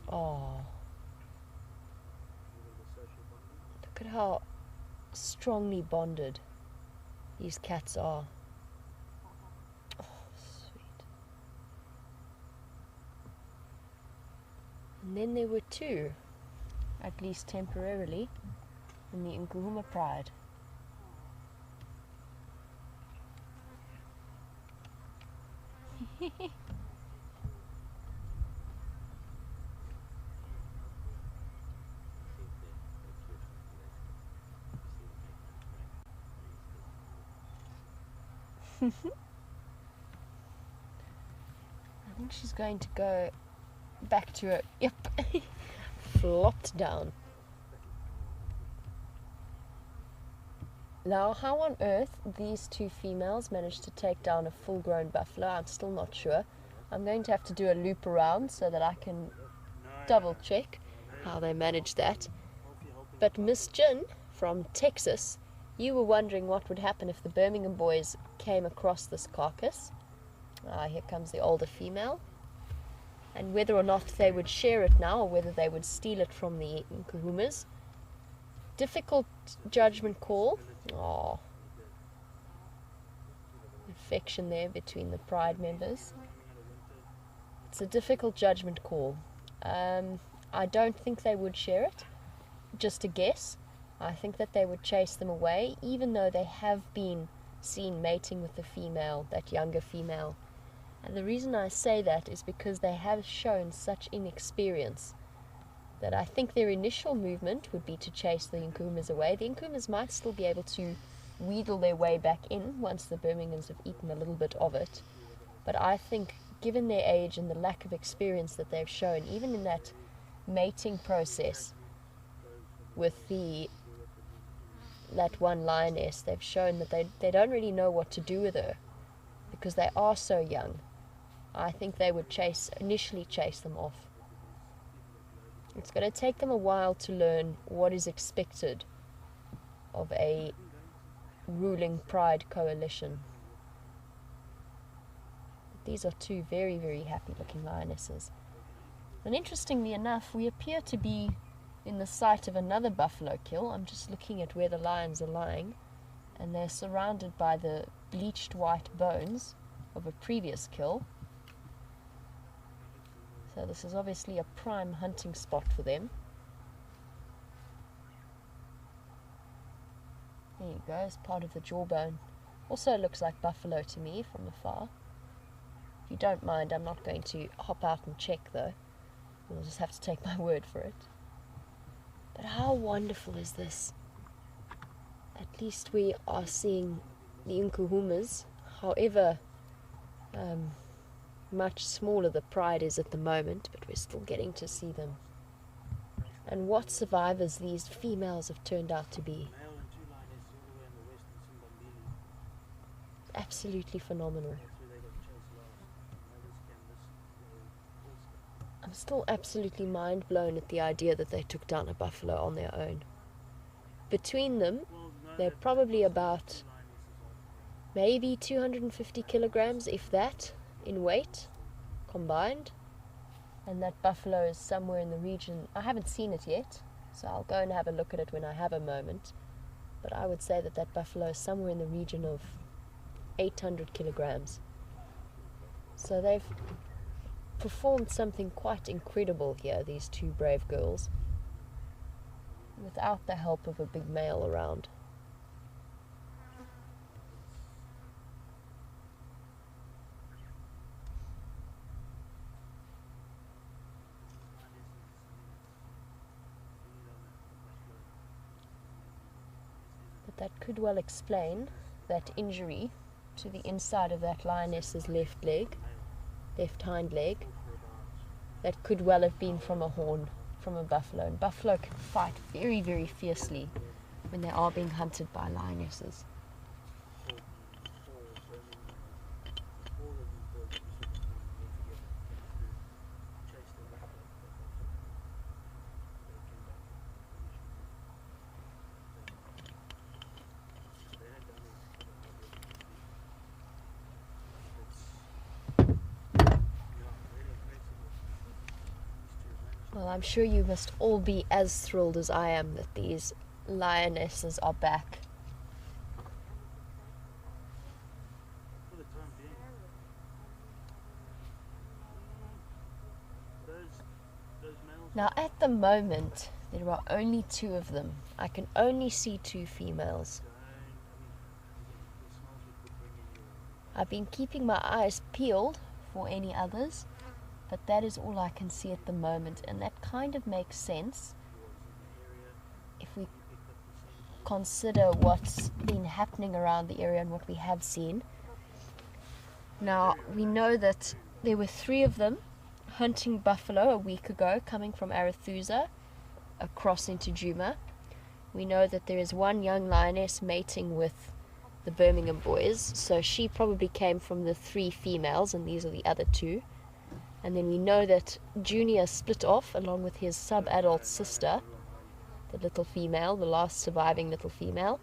Oh. Look at how strongly bonded these cats are. Oh, sweet. And then there were 2, at least temporarily, in the Nkuhuma Pride. I think she's going to go back to her. Yep. Flopped down. Now, how on earth these two females managed to take down a full-grown buffalo, I'm still not sure. I'm going to have to do a loop around so that I can double-check how they managed that. But Miss Jin from Texas, you were wondering what would happen if the Birmingham boys came across this carcass. Here comes the older female. And whether or not they would share it now or whether they would steal it from the Nkuhumas. Difficult judgment call. Oh, affection there between the pride members. It's a difficult judgment call. I don't think they would share it. Just a guess. I think that they would chase them away, even though they have been seen mating with the female, that younger female. And the reason I say that is because they have shown such inexperience that I think their initial movement would be to chase the Nkuhumas away. The Nkuhumas might still be able to wheedle their way back in once the Birminghams have eaten a little bit of it. But I think, given their age and the lack of experience that they've shown, even in that mating process with that one lioness, they've shown that they don't really know what to do with her because they are so young. I think they would initially chase them off. It's going to take them a while to learn what is expected of a ruling pride coalition. These are two very, very happy looking lionesses. And interestingly enough, we appear to be in the sight of another buffalo kill. I'm just looking at where the lions are lying, and they're surrounded by the bleached white bones of a previous kill. So this is obviously a prime hunting spot for them. There you go, it's part of the jawbone. Also looks like buffalo to me from afar. If you don't mind, I'm not going to hop out and check though. You'll just have to take my word for it. But how wonderful is this? At least we are seeing the Nkuhumas, however much smaller the pride is at the moment, but we're still getting to see them. And what survivors these females have turned out to be. Absolutely phenomenal. I'm still absolutely mind blown at the idea that they took down a buffalo on their own. Between them, they're probably about maybe 250 kilograms, if that, in weight combined. And that buffalo is somewhere in the region, I haven't seen it yet, so I'll go and have a look at it when I have a moment. But I would say that that buffalo is somewhere in the region of 800 kilograms. So they've performed something quite incredible here, these two brave girls, without the help of a big male around. But that could well explain that injury to the inside of that lioness's left hind leg. That could well have been from a horn from a buffalo. And buffalo can fight very, very fiercely when they are being hunted by lionesses. Well, I'm sure you must all be as thrilled as I am that these lionesses are back. For the time being. Those males. Now, at the moment, there are only two of them. I can only see two females. I've been keeping my eyes peeled for any others, but that is all I can see at the moment, and that kind of makes sense if we consider what's been happening around the area and what we have seen. Now, we know that there were three of them hunting buffalo a week ago, coming from Arethusa across into Juma. We know that there is one young lioness mating with the Birmingham boys, so she probably came from the 3 females, and these are the other 2. And then we know that Junior split off along with his sub-adult sister, the little female, the last surviving little female,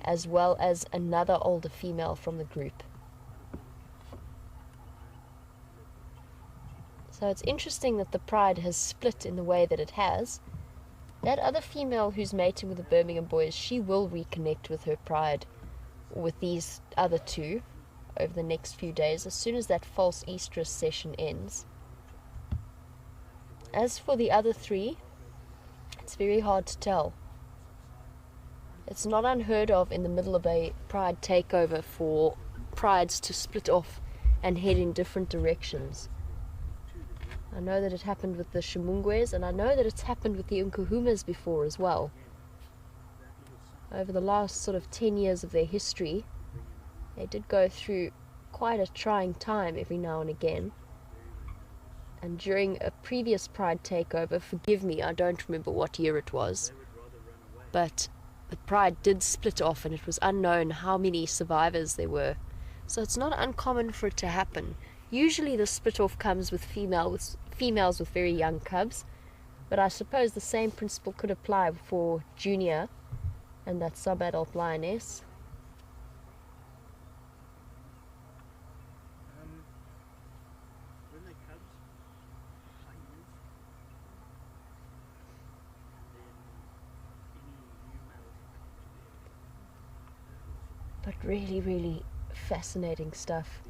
as well as another older female from the group. So it's interesting that the pride has split in the way that it has. That other female who's mating with the Birmingham boys, she will reconnect with her pride, with these other 2, over the next few days, as soon as that false estrus session ends. As for the other 3, it's very hard to tell. It's not unheard of in the middle of a pride takeover for prides to split off and head in different directions. I know that it happened with the Shimungwes, and I know that it's happened with the Nkuhumas before as well. Over the last sort of 10 years of their history, they did go through quite a trying time every now and again. And during a previous pride takeover, forgive me, I don't remember what year it was, but the pride did split off and it was unknown how many survivors there were. So it's not uncommon for it to happen. Usually the split off comes with females with very young cubs, but I suppose the same principle could apply for Junior and that sub-adult lioness. When they're cubs, hyenas, then any new males come to But really, really fascinating stuff.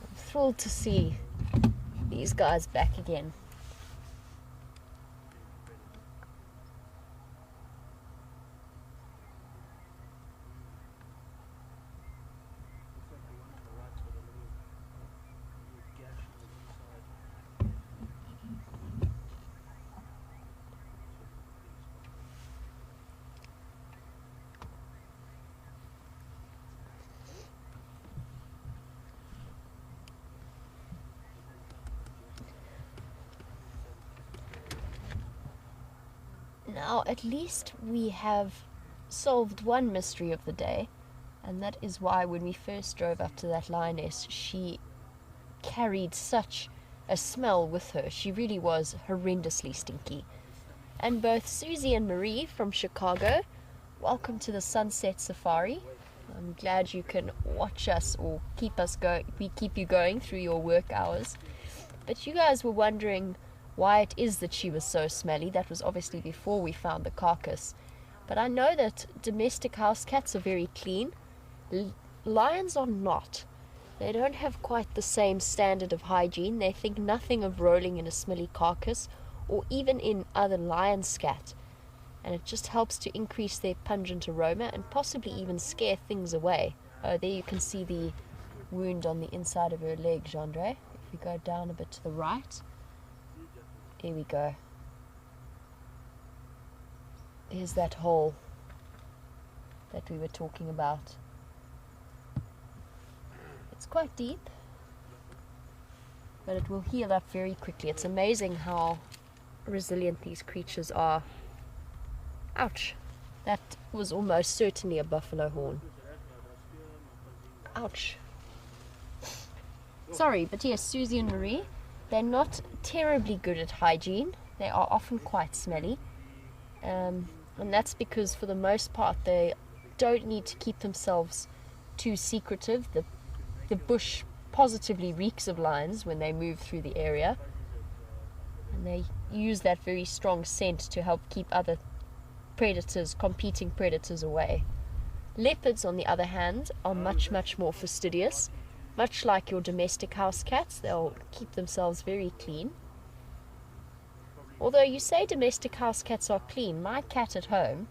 I'm thrilled to see these guys back again. Now, at least we have solved one mystery of the day, and that is why when we first drove up to that lioness, she carried such a smell with her. She really was horrendously stinky. And both Susie and Marie from Chicago, welcome to the Sunset Safari. I'm glad you can watch us or we keep you going through your work hours. But you guys were wondering why it is that she was so smelly. That was obviously before we found the carcass. But I know that domestic house cats are very clean. Lions are not. They don't have quite the same standard of hygiene. They think nothing of rolling in a smelly carcass or even in other lion scat. And it just helps to increase their pungent aroma and possibly even scare things away. Oh, there you can see the wound on the inside of her leg, Gendre. If we go down a bit to the right. Here we go. Here's that hole that we were talking about. It's quite deep, but it will heal up very quickly. It's amazing how resilient these creatures are. Ouch. That was almost certainly a buffalo horn. Ouch. Sorry, but yes, Susie and Marie, they're not terribly good at hygiene. They are often quite smelly. And that's because for the most part they don't need to keep themselves too secretive. The bush positively reeks of lions when they move through the area. And they use that very strong scent to help keep other predators, competing predators, away. Leopards, on the other hand, are much, much more fastidious. Much like your domestic house cats, they'll keep themselves very clean. Although you say domestic house cats are clean, my cat at home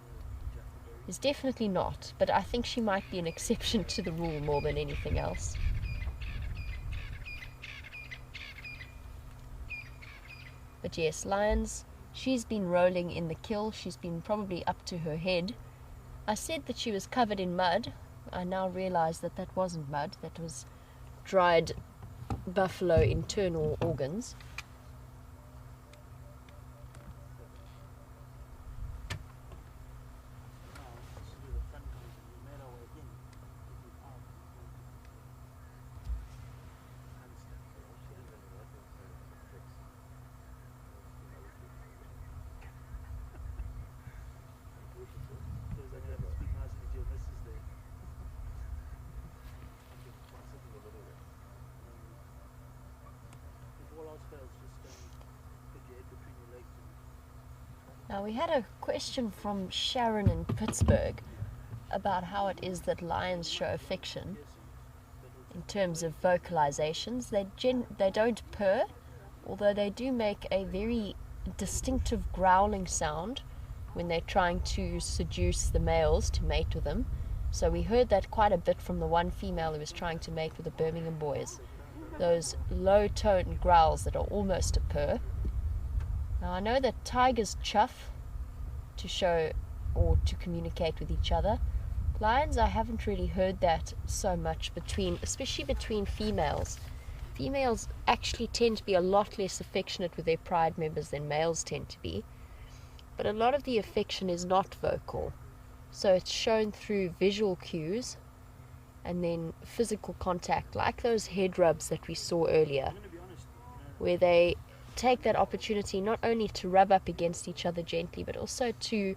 is definitely not, but I think she might be an exception to the rule more than anything else. But yes, lions, she's been rolling in the kill. She's been probably up to her head. I said that she was covered in mud. I now realize that that wasn't mud. That was dried buffalo internal organs. Now, this is where the fun comes in. We made our way in, but without going to because I have to speak nicely to your missus there. If all else fails, just put your head between your legs and Now, we had a question from Sharon in Pittsburgh about how it is that lions show affection in terms of vocalizations. They don't purr, although they do make a very distinctive growling sound when they're trying to seduce the males to mate with them. So we heard that quite a bit from the one female who was trying to mate with the Birmingham boys. Those low-toned growls that are almost a purr. Now, I know that tigers chuff to show or to communicate with each other. Lions, I haven't really heard that so much especially between females. Females actually tend to be a lot less affectionate with their pride members than males tend to be. But a lot of the affection is not vocal. So it's shown through visual cues and then physical contact, like those head rubs that we saw earlier, where they take that opportunity not only to rub up against each other gently, but also to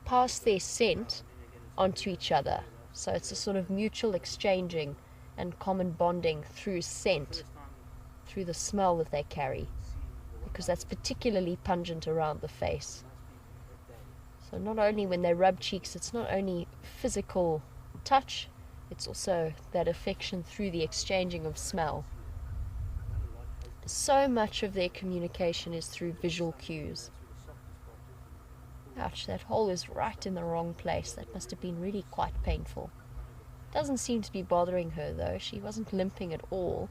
pass their scent onto each other. So it's a sort of mutual exchanging and common bonding through scent, through the smell that they carry, because that's particularly pungent around the face. So not only when they rub cheeks, it's not only physical touch, it's also that affection through the exchanging of smell. So much of their communication is through visual cues. Ouch, that hole is right in the wrong place. That must have been really quite painful. Doesn't seem to be bothering her though. She wasn't limping at all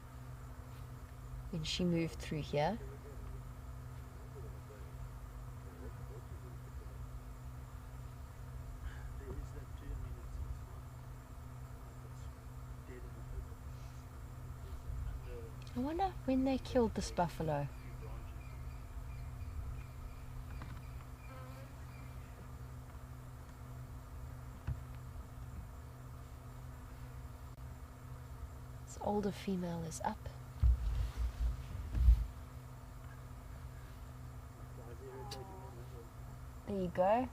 when she moved through here. I wonder when they killed this buffalo. This older female is up. There you go.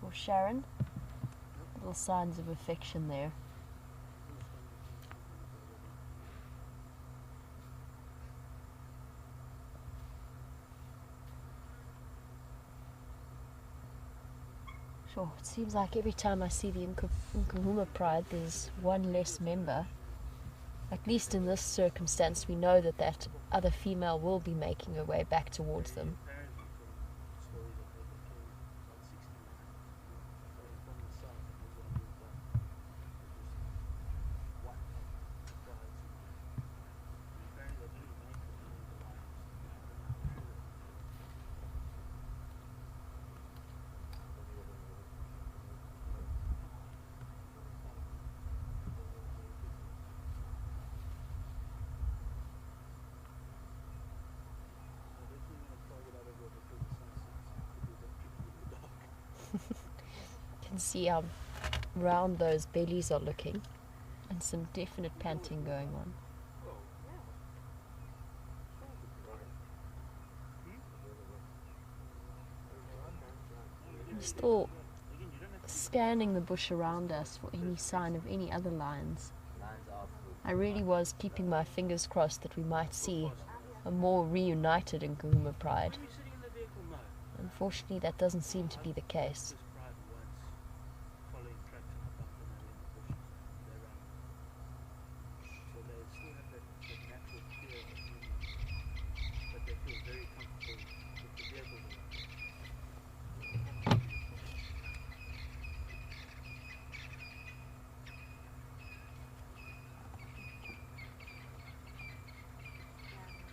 For Sharon. Little signs of affection there. Sure, it seems like every time I see the Nkahuma Pride, there's one less member. At least in this circumstance, we know that that other female will be making her way back towards them. You can see how round those bellies are looking, and some definite panting going on. I'm still scanning the bush around us for any sign of any other lions. I really was keeping my fingers crossed that we might see a more reunited Nkahuma Pride. Unfortunately, that doesn't seem to be the case.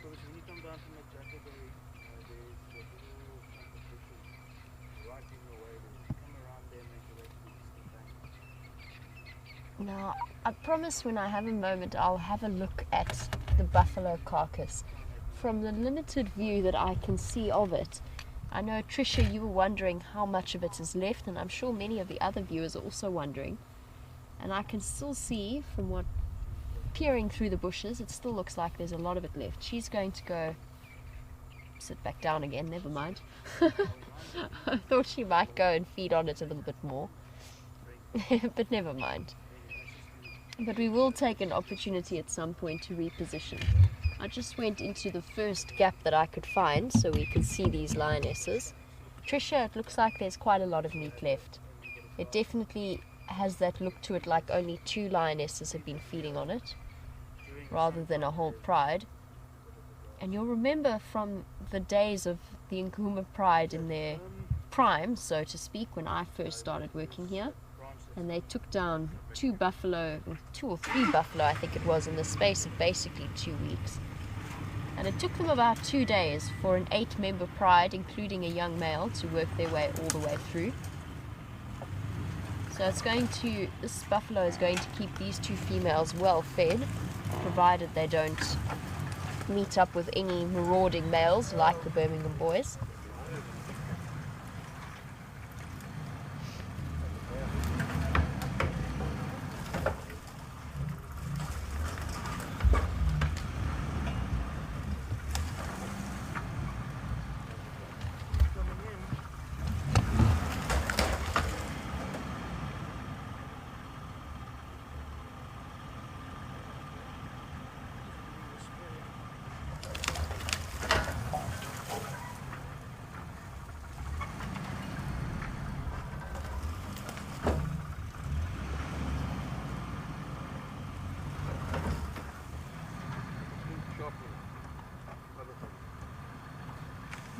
When you come down from the Jackal Bay, there's a little competition right in the way. Now, I promise when I have a moment, I'll have a look at the buffalo carcass. From the limited view that I can see of it, I know, Tricia, you were wondering how much of it is left, and I'm sure many of the other viewers are also wondering. And I can still see from what, peering through the bushes, it still looks like there's a lot of it left. She's going to go sit back down again, never mind. I thought she might go and feed on it a little bit more, but never mind. But we will take an opportunity at some point to reposition. I just went into the first gap that I could find so we could see these lionesses. Tricia, it looks like there's quite a lot of meat left. It definitely has that look to it, like only 2 lionesses have been feeding on it rather than a whole pride. And you'll remember from the days of the Nguma pride in their prime, so to speak, when I first started working here, and they took down 2 buffalo, or 2 or 3 buffalo I think it was, in the space of basically 2 weeks. And it took them about 2 days for an 8-member pride, including a young male, to work their way all the way through. So this buffalo is going to keep these 2 females well fed, provided they don't meet up with any marauding males like the Birmingham boys.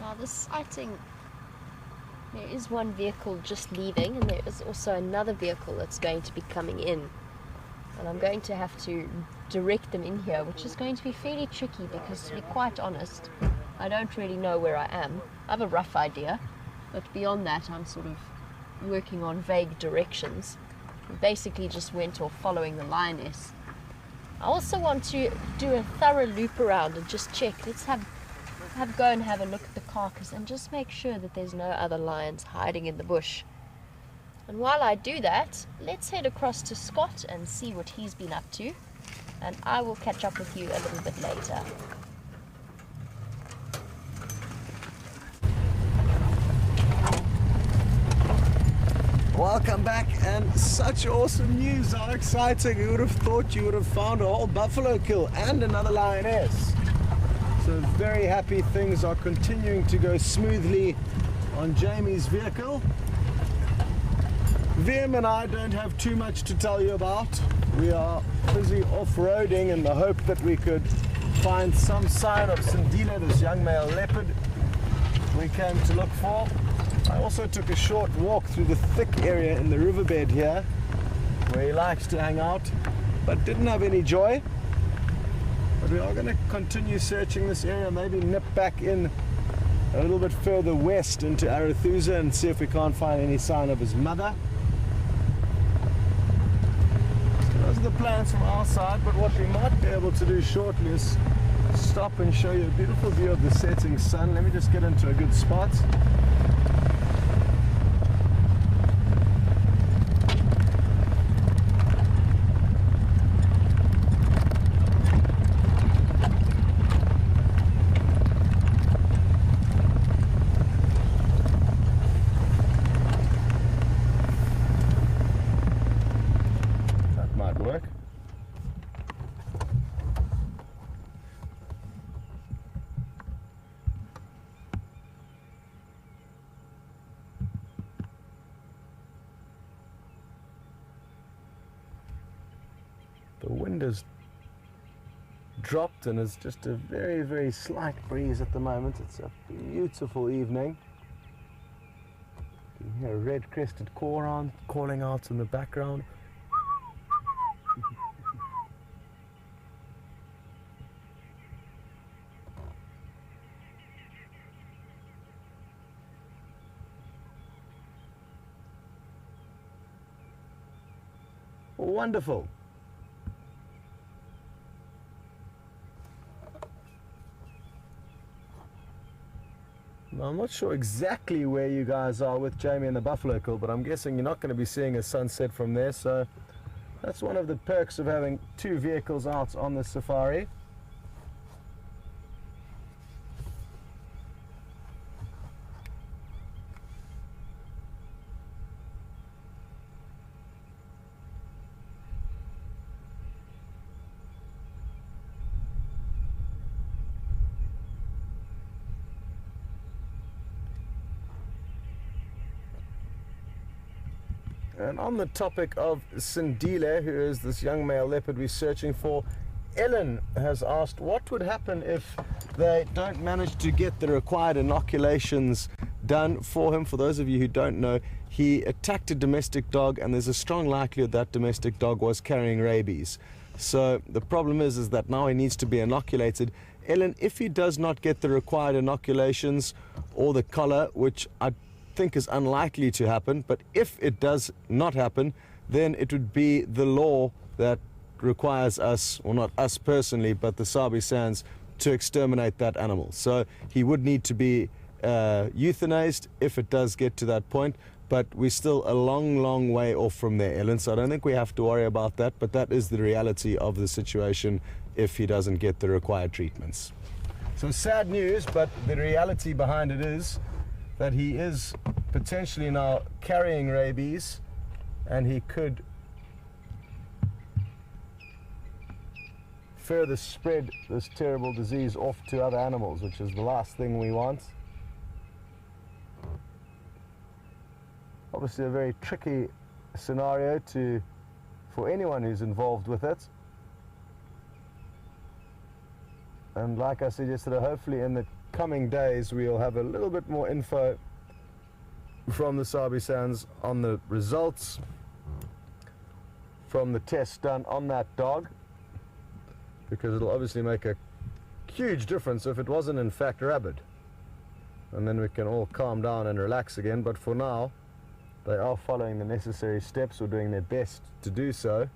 Now this sighting, there is one vehicle just leaving, and there is also another vehicle that's going to be coming in, and I'm going to have to direct them in here, which is going to be fairly tricky because, to be quite honest, I don't really know where I am. I have a rough idea, but beyond that I'm sort of working on vague directions. I basically just went off following the lioness. I also want to do a thorough loop around and just check. Let's go and have a look at the carcass and just make sure that there's no other lions hiding in the bush. And while I do that, let's head across to Scott and see what he's been up to, and I will catch up with you a little bit later. Welcome back, and such awesome news. How exciting. Who would have thought you would have found a whole buffalo kill and another lioness? So very happy things are continuing to go smoothly on Jamie's vehicle. Vim and I don't have too much to tell you about. We are busy off-roading in the hope that we could find some sign of Sindile, this young male leopard we came to look for. I also took a short walk through the thick area in the riverbed here where he likes to hang out, but didn't have any joy. But we are going to continue searching this area, maybe nip back in a little bit further west into Arathusa and see if we can't find any sign of his mother. So those are the plans from our side, but what we might be able to do shortly is stop and show you a beautiful view of the setting sun. Let me just get into a good spot. The wind has dropped and it's just a very, very slight breeze at the moment. It's a beautiful evening. You can hear a red-crested coron calling out in the background. Wonderful. Now, I'm not sure exactly where you guys are with Jamie and the buffalo kill, but I'm guessing you're not going to be seeing a sunset from there, so that's one of the perks of having two vehicles out on the safari. And on the topic of Sindile, who is this young male leopard we're searching for, Ellen has asked what would happen if they don't manage to get the required inoculations done for him. For those of you who don't know, he attacked a domestic dog, and there's a strong likelihood that domestic dog was carrying rabies. So the problem is that now he needs to be inoculated. Ellen, if he does not get the required inoculations or the collar, which I think is unlikely to happen, but if it does not happen, then it would be the law that requires us, or not us personally, but the Sabi Sands, to exterminate that animal. So he would need to be euthanized if it does get to that point, but we're still a long way off from there, Ellen, so I don't think we have to worry about that, but that is the reality of the situation if he doesn't get the required treatments. So sad news, but the reality behind it is that he is potentially now carrying rabies, and he could further spread this terrible disease off to other animals, which is the last thing we want. Obviously a very tricky scenario for anyone who's involved with it. And like I said yesterday, hopefully in the coming days we'll have a little bit more info from the Sabi Sands on the results from the tests done on that dog, because it'll obviously make a huge difference if it wasn't in fact rabid, and then we can all calm down and relax again. But for now they are following the necessary steps, or doing their best to do so.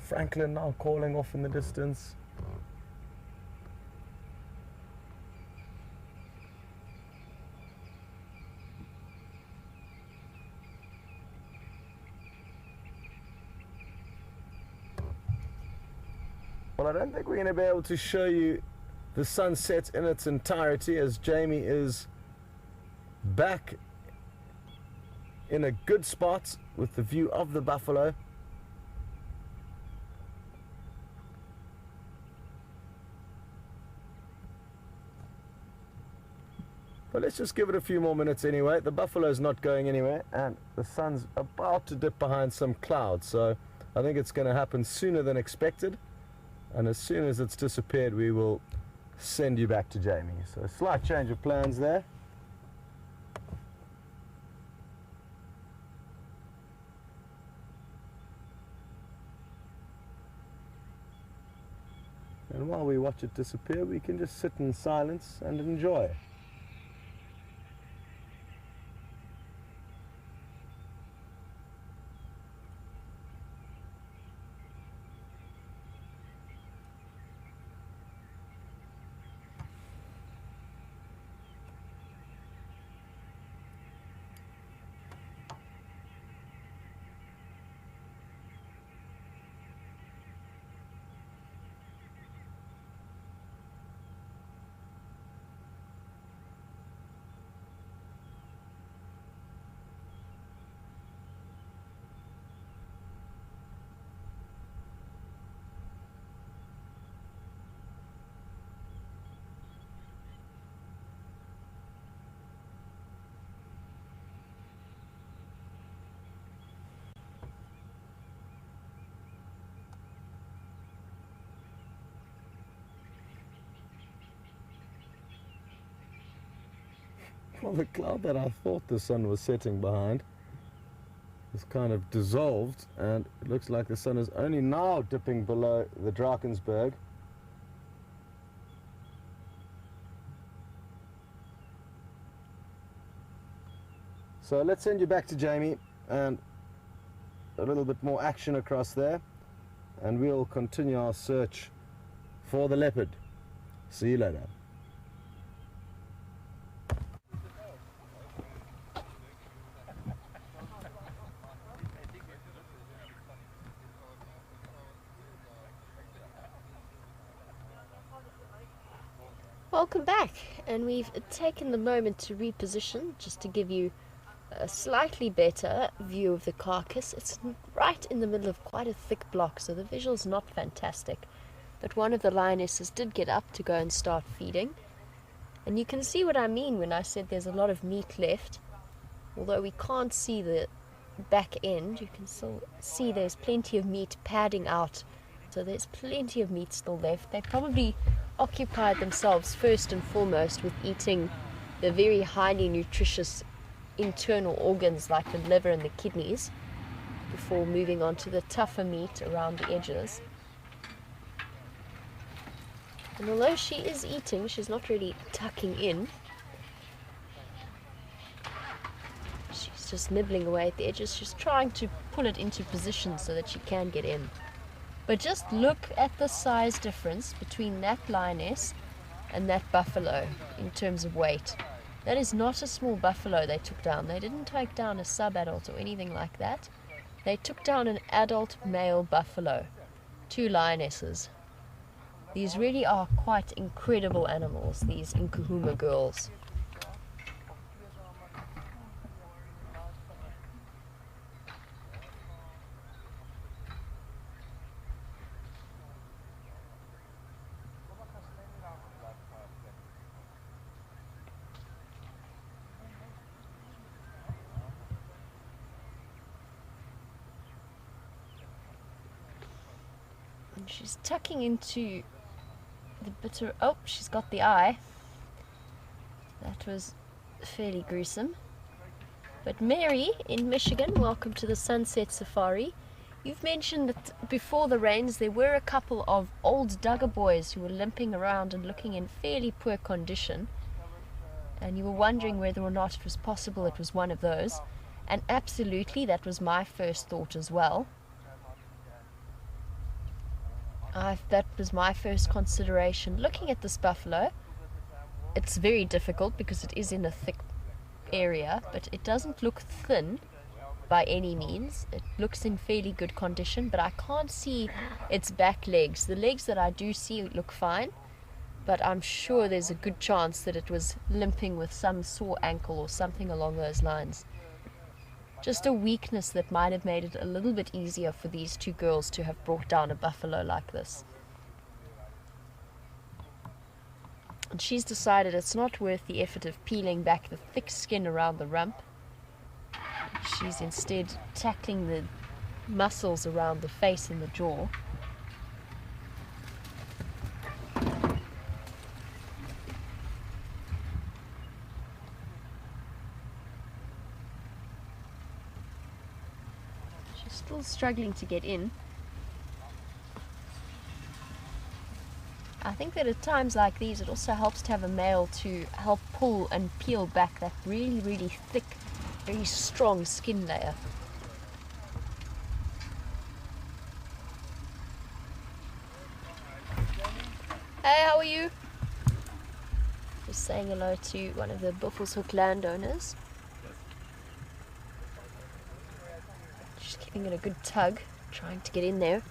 Franklin now calling off in the distance. Well, I don't think we're going to be able to show you the sunset in its entirety, as Jamie is back in a good spot with the view of the buffalo. But let's just give it a few more minutes anyway. The buffalo's not going anywhere, and the sun's about to dip behind some clouds, so I think it's going to happen sooner than expected. And as soon as it's disappeared, we will send you back to Jamie. So a slight change of plans there. And while we watch it disappear, we can just sit in silence and enjoy. Well, the cloud that I thought the sun was setting behind is kind of dissolved, and it looks like the sun is only now dipping below the Drakensberg. So let's send you back to Jamie and a little bit more action across there, and we'll continue our search for the leopard. See you later. Welcome back, and we've taken the moment to reposition just to give you a slightly better view of the carcass. It's right in the middle of quite a thick block, so the visual's not fantastic, but one of the lionesses did get up to go and start feeding, and you can see what I mean when I said there's a lot of meat left. Although we can't see the back end, you can still see there's plenty of meat padding out, so there's plenty of meat still left. They probably occupied themselves first and foremost with eating the very highly nutritious internal organs like the liver and the kidneys before moving on to the tougher meat around the edges. And although she is eating, she's not really tucking in. She's just nibbling away at the edges. She's trying to pull it into position so that she can get in. But just look at the size difference between that lioness and that buffalo in terms of weight. That is not a small buffalo they took down. They didn't take down a sub-adult or anything like that. They took down an adult male buffalo, 2 lionesses. These really are quite incredible animals, these Nkuhuma girls. And she's tucking into the bitter... Oh, she's got the eye. That was fairly gruesome. But Mary in Michigan, welcome to the Sunset Safari. You've mentioned that before the rains there were a couple of old Duggar boys who were limping around and looking in fairly poor condition. And you were wondering whether or not it was possible it was one of those. And absolutely, that was my first thought as well. That was my first consideration. Looking at this buffalo, it's very difficult because it is in a thick area, but it doesn't look thin by any means. It looks in fairly good condition, but I can't see its back legs. The legs that I do see look fine, but I'm sure there's a good chance that it was limping with some sore ankle or something along those lines. Just a weakness that might have made it a little bit easier for these 2 girls to have brought down a buffalo like this. And she's decided it's not worth the effort of peeling back the thick skin around the rump. She's instead tackling the muscles around the face and the jaw. Still struggling to get in. I think that at times like these it also helps to have a male to help pull and peel back that really, really thick, very strong skin layer. Hey, how are you? Just saying hello to one of the Buffelshoek landowners. Giving it a good tug, trying to get in there.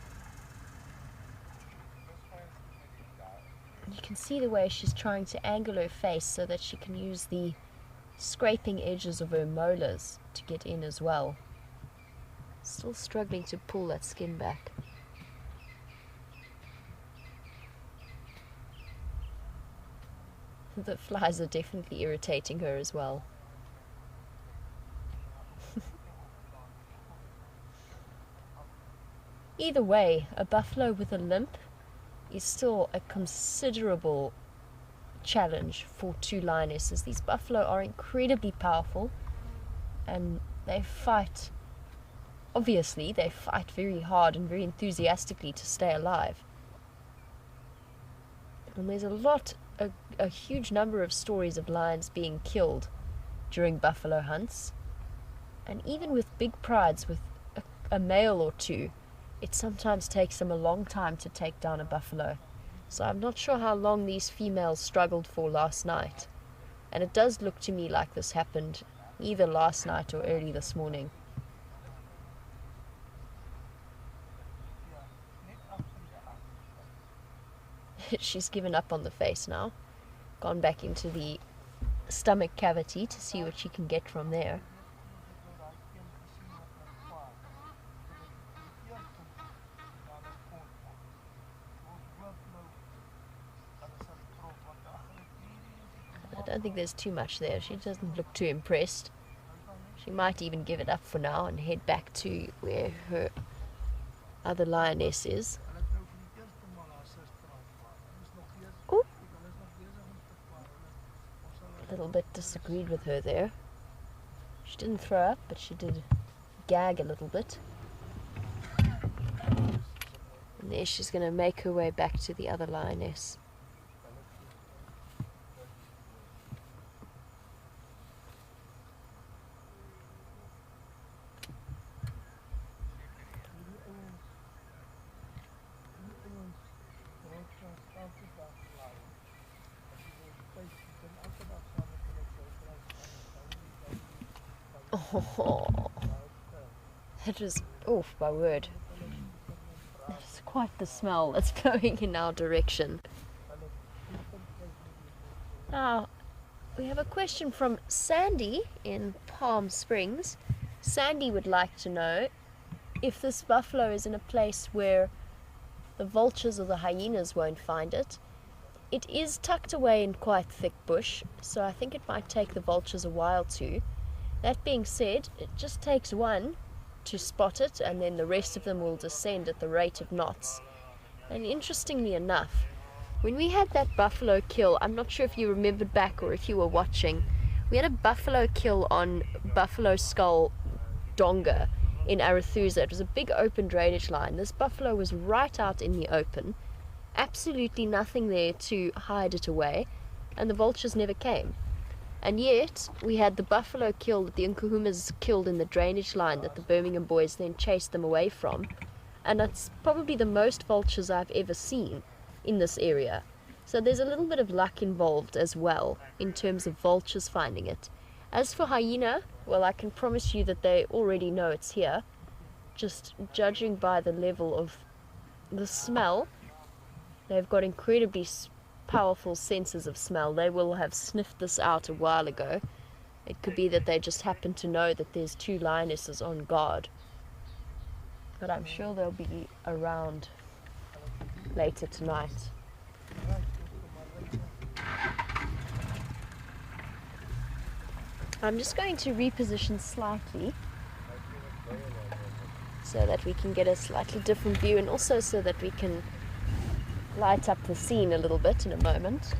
You can see the way she's trying to angle her face so that she can use the scraping edges of her molars to get in as well. Still struggling to pull that skin back. The flies are definitely irritating her as well. Either way, a buffalo with a limp is still a considerable challenge for 2 lionesses. These buffalo are incredibly powerful and they fight obviously they fight very hard and very enthusiastically to stay alive. And there's a huge number of stories of lions being killed during buffalo hunts. And even with big prides, with a male or two, it sometimes takes them a long time to take down a buffalo. So I'm not sure how long these females struggled for last night. And it does look to me like this happened either last night or early this morning. She's given up on the face now. Gone back into the stomach cavity to see what she can get from there. I don't think there's too much there. She doesn't look too impressed. She might even give it up for now and head back to where her other lioness is. Ooh. A little bit disagreed with her there. She didn't throw up, but she did gag a little bit. And there she's going to make her way back to the other lioness. Oh, that was, oof, my word. It's quite the smell that's blowing in our direction. Now, we have a question from Sandy in Palm Springs. Sandy would like to know if this buffalo is in a place where the vultures or the hyenas won't find it. It is tucked away in quite thick bush, so I think it might take the vultures a while to. That being said, it just takes one to spot it, and then the rest of them will descend at the rate of knots. And interestingly enough, when we had that buffalo kill, I'm not sure if you remembered back or if you were watching, we had a buffalo kill on Buffalo Skull Donga in Arathusa. It was a big open drainage line. This buffalo was right out in the open, absolutely nothing there to hide it away, and the vultures never came. And yet, we had the buffalo kill that the Nkuhumas killed in the drainage line that the Birmingham boys then chased them away from. And that's probably the most vultures I've ever seen in this area. So there's a little bit of luck involved as well, in terms of vultures finding it. As for hyena, well, I can promise you that they already know it's here. Just judging by the level of the smell, they've got incredibly powerful senses of smell. They will have sniffed this out a while ago. It could be that they just happen to know that there's two lionesses on guard. But I'm sure they'll be around later tonight. I'm just going to reposition slightly so that we can get a slightly different view, and also so that we can light up the scene a little bit in a moment.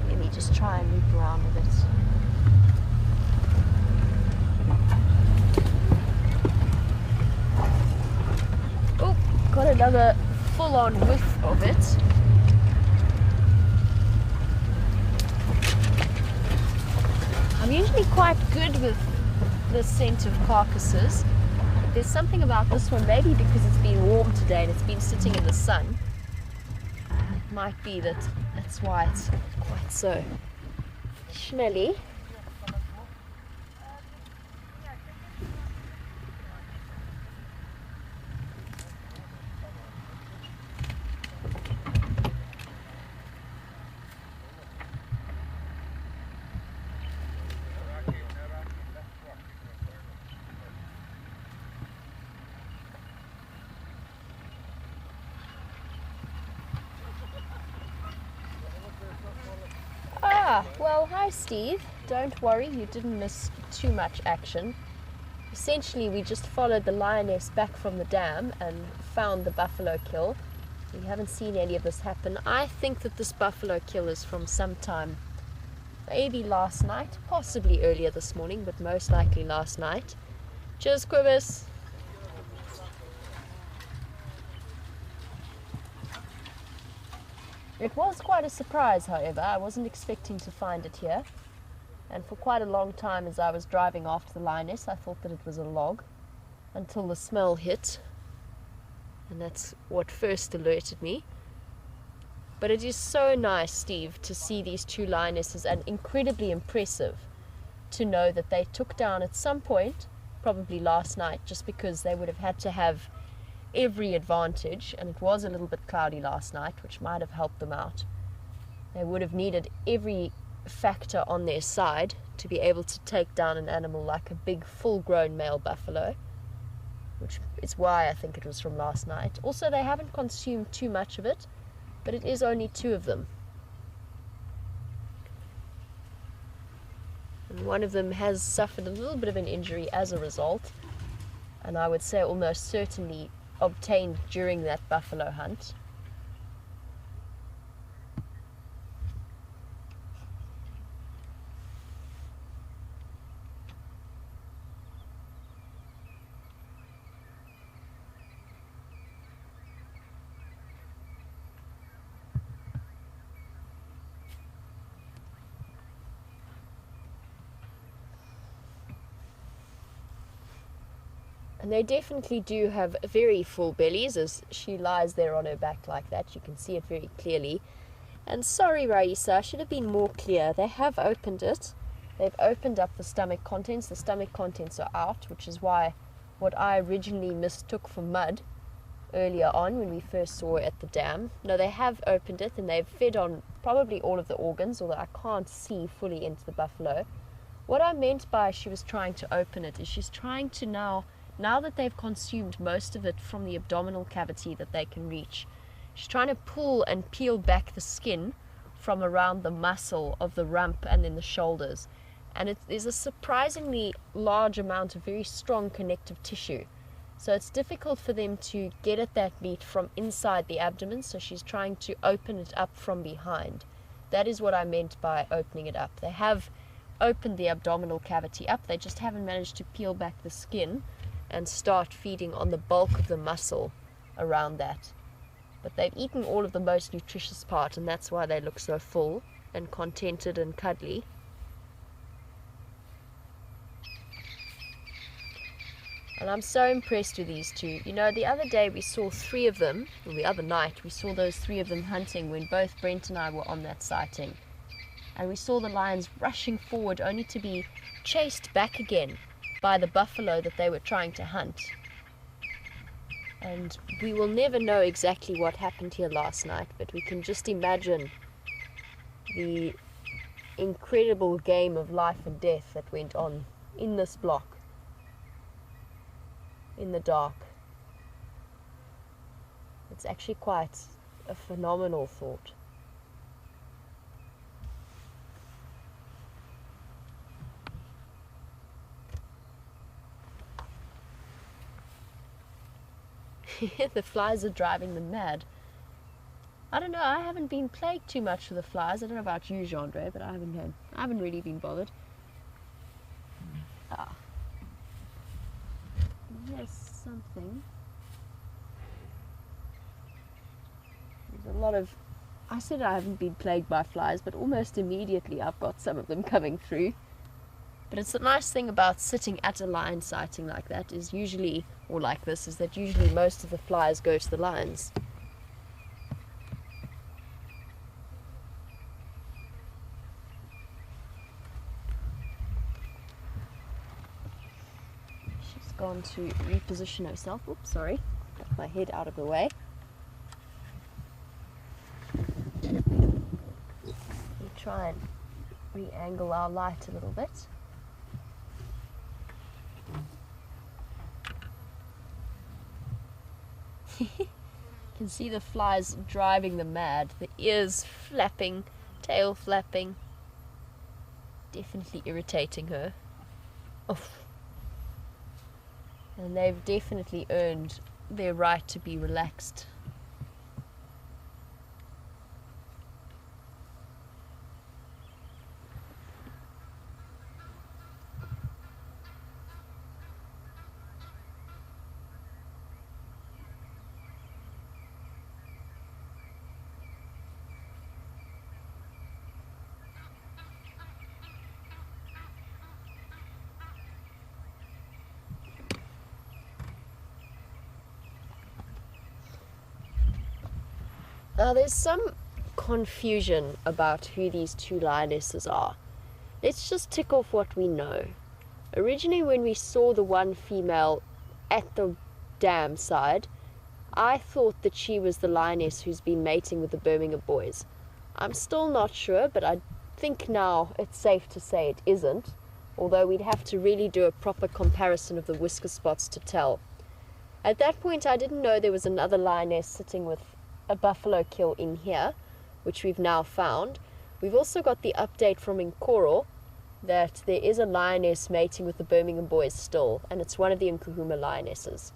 Let me just try and loop around a bit. Oh, got another full-on whiff of it. I'm usually quite good with the scent of carcasses. There's something about this one, maybe because it's been warm today and it's been sitting in the sun. It might be that's why it's quite so smelly. Well, hi Steve. Don't worry, you didn't miss too much action. Essentially, we just followed the lioness back from the dam and found the buffalo kill. We haven't seen any of this happen. I think that this buffalo kill is from sometime, maybe last night, possibly earlier this morning, but most likely last night. Cheers, Quibus. It was quite a surprise, however. I wasn't expecting to find it here. And for quite a long time as I was driving after the lioness, I thought that it was a log until the smell hit. And that's what first alerted me. But it is so nice, Steve, to see these two lionesses, and incredibly impressive to know that they took down at some point, probably last night, just because they would have had to have every advantage, and it was a little bit cloudy last night, which might have helped them out. They would have needed every factor on their side to be able to take down an animal like a big full-grown male buffalo, which is why I think it was from last night. Also, they haven't consumed too much of it, but it is only 2 of them. And one of them has suffered a little bit of an injury as a result, and I would say almost certainly obtained during that buffalo hunt. And they definitely do have very full bellies, as she lies there on her back like that. You can see it very clearly. And sorry, Raisa, I should have been more clear. They have opened it. They've opened up the stomach contents. The stomach contents are out, which is why what I originally mistook for mud earlier on when we first saw it at the dam. No, they have opened it, and they've fed on probably all of the organs, although I can't see fully into the buffalo. What I meant by she was trying to open it is she's trying to now that they've consumed most of it from the abdominal cavity that they can reach, she's trying to pull and peel back the skin from around the muscle of the rump and then the shoulders. And it is a surprisingly large amount of very strong connective tissue. So it's difficult for them to get at that meat from inside the abdomen, so she's trying to open it up from behind. That is what I meant by opening it up. They have opened the abdominal cavity up, they just haven't managed to peel back the skin and start feeding on the bulk of the muscle around that. But they've eaten all of the most nutritious part, and that's why they look so full and contented and cuddly. And I'm so impressed with these two. You know, the other day we saw 3 of them, or the other night we saw those 3 of them hunting when both Brent and I were on that sighting. And we saw the lions rushing forward only to be chased back again by the buffalo that they were trying to hunt. And we will never know exactly what happened here last night, but we can just imagine the incredible game of life and death that went on in this block, in the dark. It's actually quite a phenomenal thought. The flies are driving them mad. I don't know, I haven't been plagued too much with the flies. I don't know about you, Gendre, but I haven't really been bothered. Here's something. There's a lot of... I said I haven't been plagued by flies, but almost immediately I've got some of them coming through. But it's the nice thing about sitting at a lion sighting like that is usually, or like this, is that usually most of the flies go to the lions. She's gone to reposition herself. Oops, sorry. Got my head out of the way. We try and re-angle our light a little bit. You can see the flies driving them mad. The ears flapping, tail flapping. Definitely irritating her. Oof. And they've definitely earned their right to be relaxed Now, there's some confusion about who these two lionesses are. Let's just tick off what we know. Originally, when we saw the one female at the dam side, I thought that she was the lioness who's been mating with the Birmingham boys. I'm still not sure, but I think now it's safe to say it isn't, although we'd have to really do a proper comparison of the whisker spots to tell. At that point, I didn't know there was another lioness sitting with a buffalo kill in here, which we've now found. We've also got the update from Nkoro that there is a lioness mating with the Birmingham boys still, and it's one of the Nkuhuma lionesses.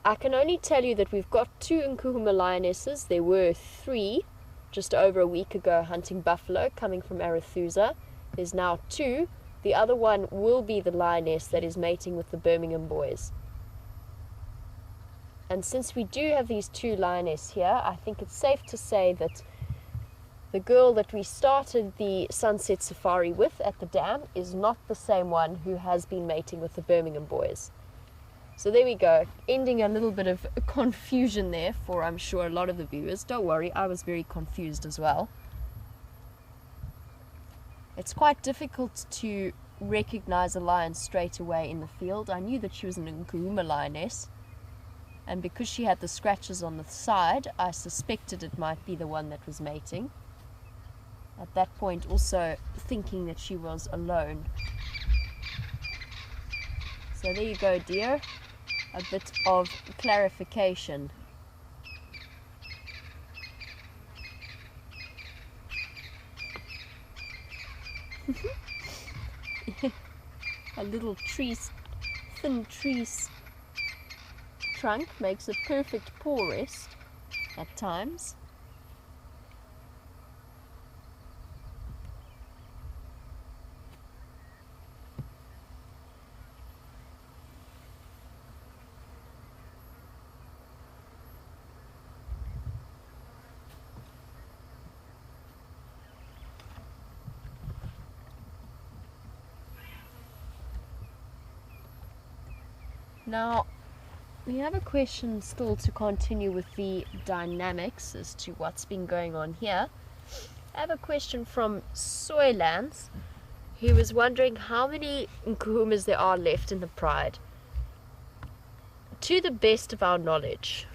I can only tell you that we've got 2 Nkuhuma lionesses. There were 3 just over a week ago hunting buffalo coming from Arathusa. There's now 2. The other one will be the lioness that is mating with the Birmingham boys. And since we do have these 2 lionesses here, I think it's safe to say that the girl that we started the sunset safari with at the dam is not the same one who has been mating with the Birmingham boys. So there we go, ending a little bit of confusion there for, I'm sure, a lot of the viewers. Don't worry, I was very confused as well. It's quite difficult to recognize a lion straight away in the field. I knew that she was an Nkuhuma lioness, and because she had the scratches on the side, I suspected it might be the one that was mating. At that point, also thinking that she was alone. So there you go, dear. A bit of clarification. A little thin tree trunk makes a perfect paw rest at times. Now, we have a question still to continue with the dynamics as to what's been going on here. I have a question from Soylands, who was wondering how many Nkuhumas there are left in the pride. To the best of our knowledge,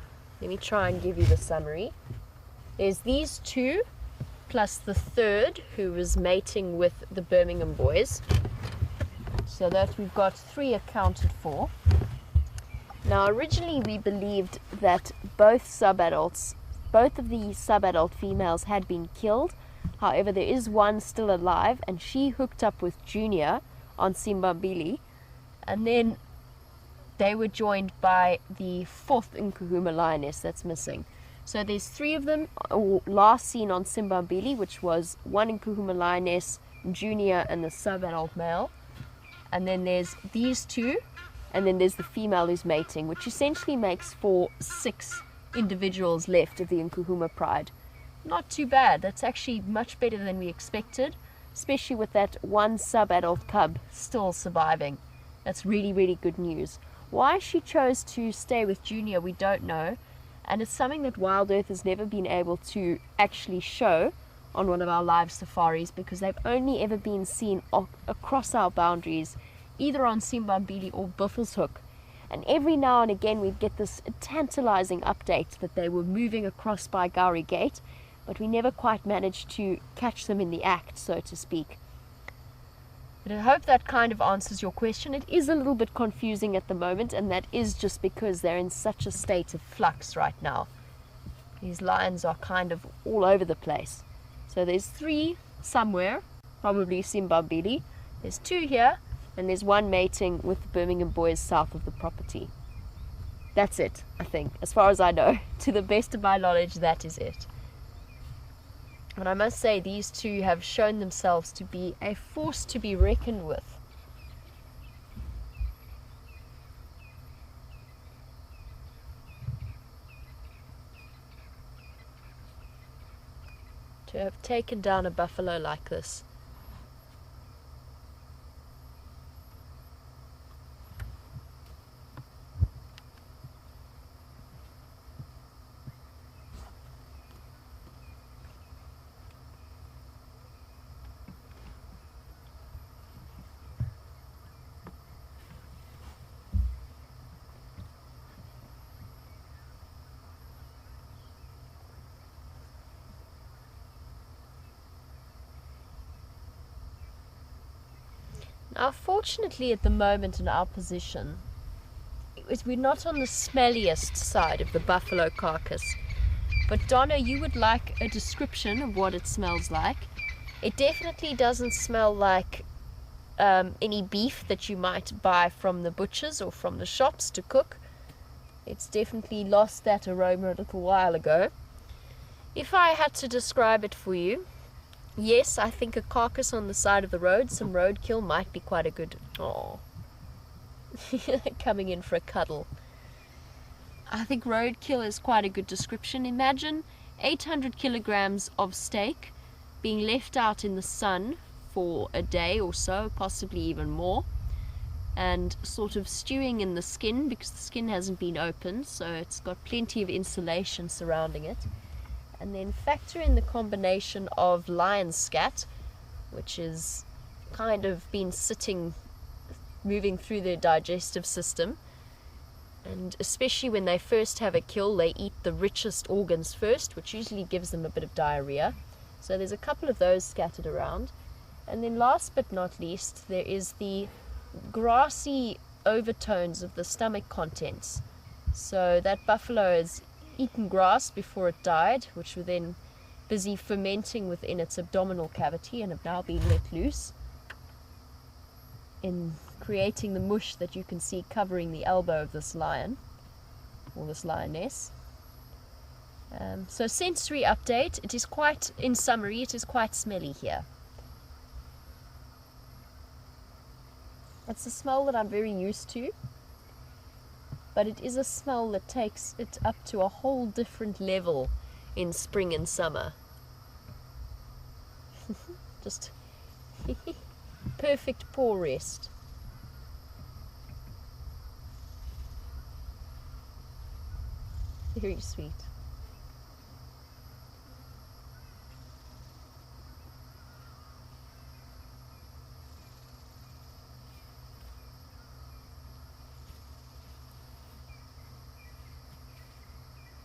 let me try and give you the summary. There's these 2, plus the 3rd, who was mating with the Birmingham boys. So that we've got 3 accounted for. Now, originally we believed that both of the subadult females had been killed. However, there is one still alive, and she hooked up with Junior on Simbambili. And then they were joined by the 4th Nkuhuma lioness that's missing. So there's 3 of them last seen on Simbambili, which was one Nkuhuma lioness, Junior, and the subadult male. And then there's these 2. And then there's the female who's mating, which essentially makes for 6 individuals left of the Nkuhuma pride. Not too bad. That's actually much better than we expected, especially with that one sub-adult cub still surviving. That's really, really good news. Why she chose to stay with Junior, we don't know. And it's something that WildEarth has never been able to actually show on one of our live safaris, because they've only ever been seen across our boundaries, either on Simbambili or Buffelshoek. And every now and again we'd get this tantalizing update that they were moving across by Gowrie Gate, but we never quite managed to catch them in the act, so to speak. But I hope that kind of answers your question. It is a little bit confusing at the moment, and that is just because they're in such a state of flux right now. These lions are kind of all over the place. So there's 3 somewhere, probably Simbambili. There's 2 here, and there's 1 mating with the Birmingham boys south of the property. That's it, I think, as far as I know. To the best of my knowledge, that is it. And I must say, these 2 have shown themselves to be a force to be reckoned with. To have taken down a buffalo like this. Now, fortunately, at the moment in our position, we're not on the smelliest side of the buffalo carcass. But Donna, you would like a description of what it smells like. It definitely doesn't smell like any beef that you might buy from the butchers or from the shops to cook. It's definitely lost that aroma a little while ago. If I had to describe it for you, yes, I think a carcass on the side of the road, some roadkill might be quite a good... Oh, coming in for a cuddle. I think roadkill is quite a good description. Imagine 800 kilograms of steak being left out in the sun for a day or so, possibly even more, and sort of stewing in the skin because the skin hasn't been opened, so it's got plenty of insulation surrounding it. And then factor in the combination of lion's-CAT, which is kind of been sitting, moving through their digestive system. And especially when they first have a kill, they eat the richest organs first, which usually gives them a bit of diarrhea. So there's a couple of those scattered around. And then last but not least, there is the grassy overtones of the stomach contents. So that buffalo has eaten grass before it died, which were then busy fermenting within its abdominal cavity and have now been let loose in creating the mush that you can see covering the elbow of this lion or this lioness. So sensory update, it is quite, in summary, it is quite smelly here. It's a smell that I'm very used to, but it is a smell that takes it up to a whole different level in spring and summer. Just perfect paw rest. Very sweet.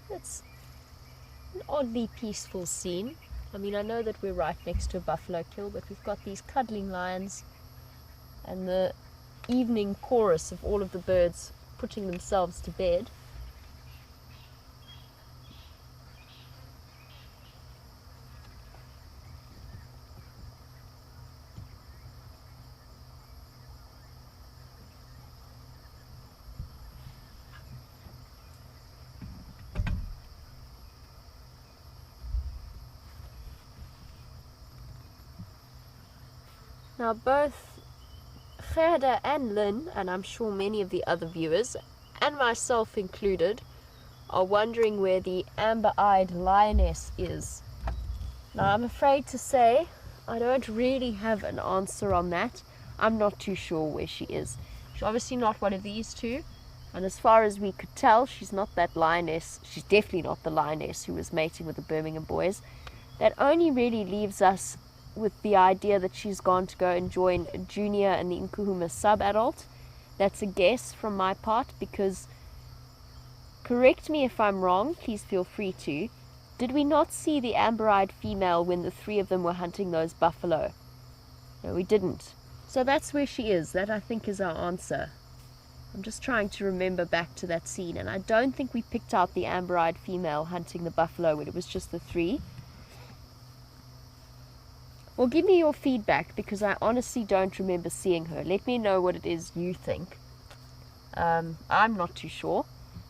It's an oddly peaceful scene. I mean, I know that we're right next to a buffalo kill, but we've got these cuddling lions and the evening chorus of all of the birds putting themselves to bed. Now both Gerda and Lynn, and I'm sure many of the other viewers, and myself included, are wondering where the amber-eyed lioness is. Now I'm afraid to say I don't really have an answer on that. I'm not too sure where she is. She's obviously not one of these two, and as far as we could tell, she's not that lioness. She's definitely not the lioness who was mating with the Birmingham boys. That only really leaves us with the idea that she's gone to go and join Junior and the Nkuhuma sub-adult. That's a guess from my part, because, correct me if I'm wrong, please feel free to, did we not see the amber-eyed female when the three of them were hunting those buffalo? No, we didn't. So that's where she is. That, I think, is our answer. I'm just trying to remember back to that scene, and I don't think we picked out the amber-eyed female hunting the buffalo when it was just the three. Well, give me your feedback, because I honestly don't remember seeing her. Let me know what it is you think. I'm not too sure.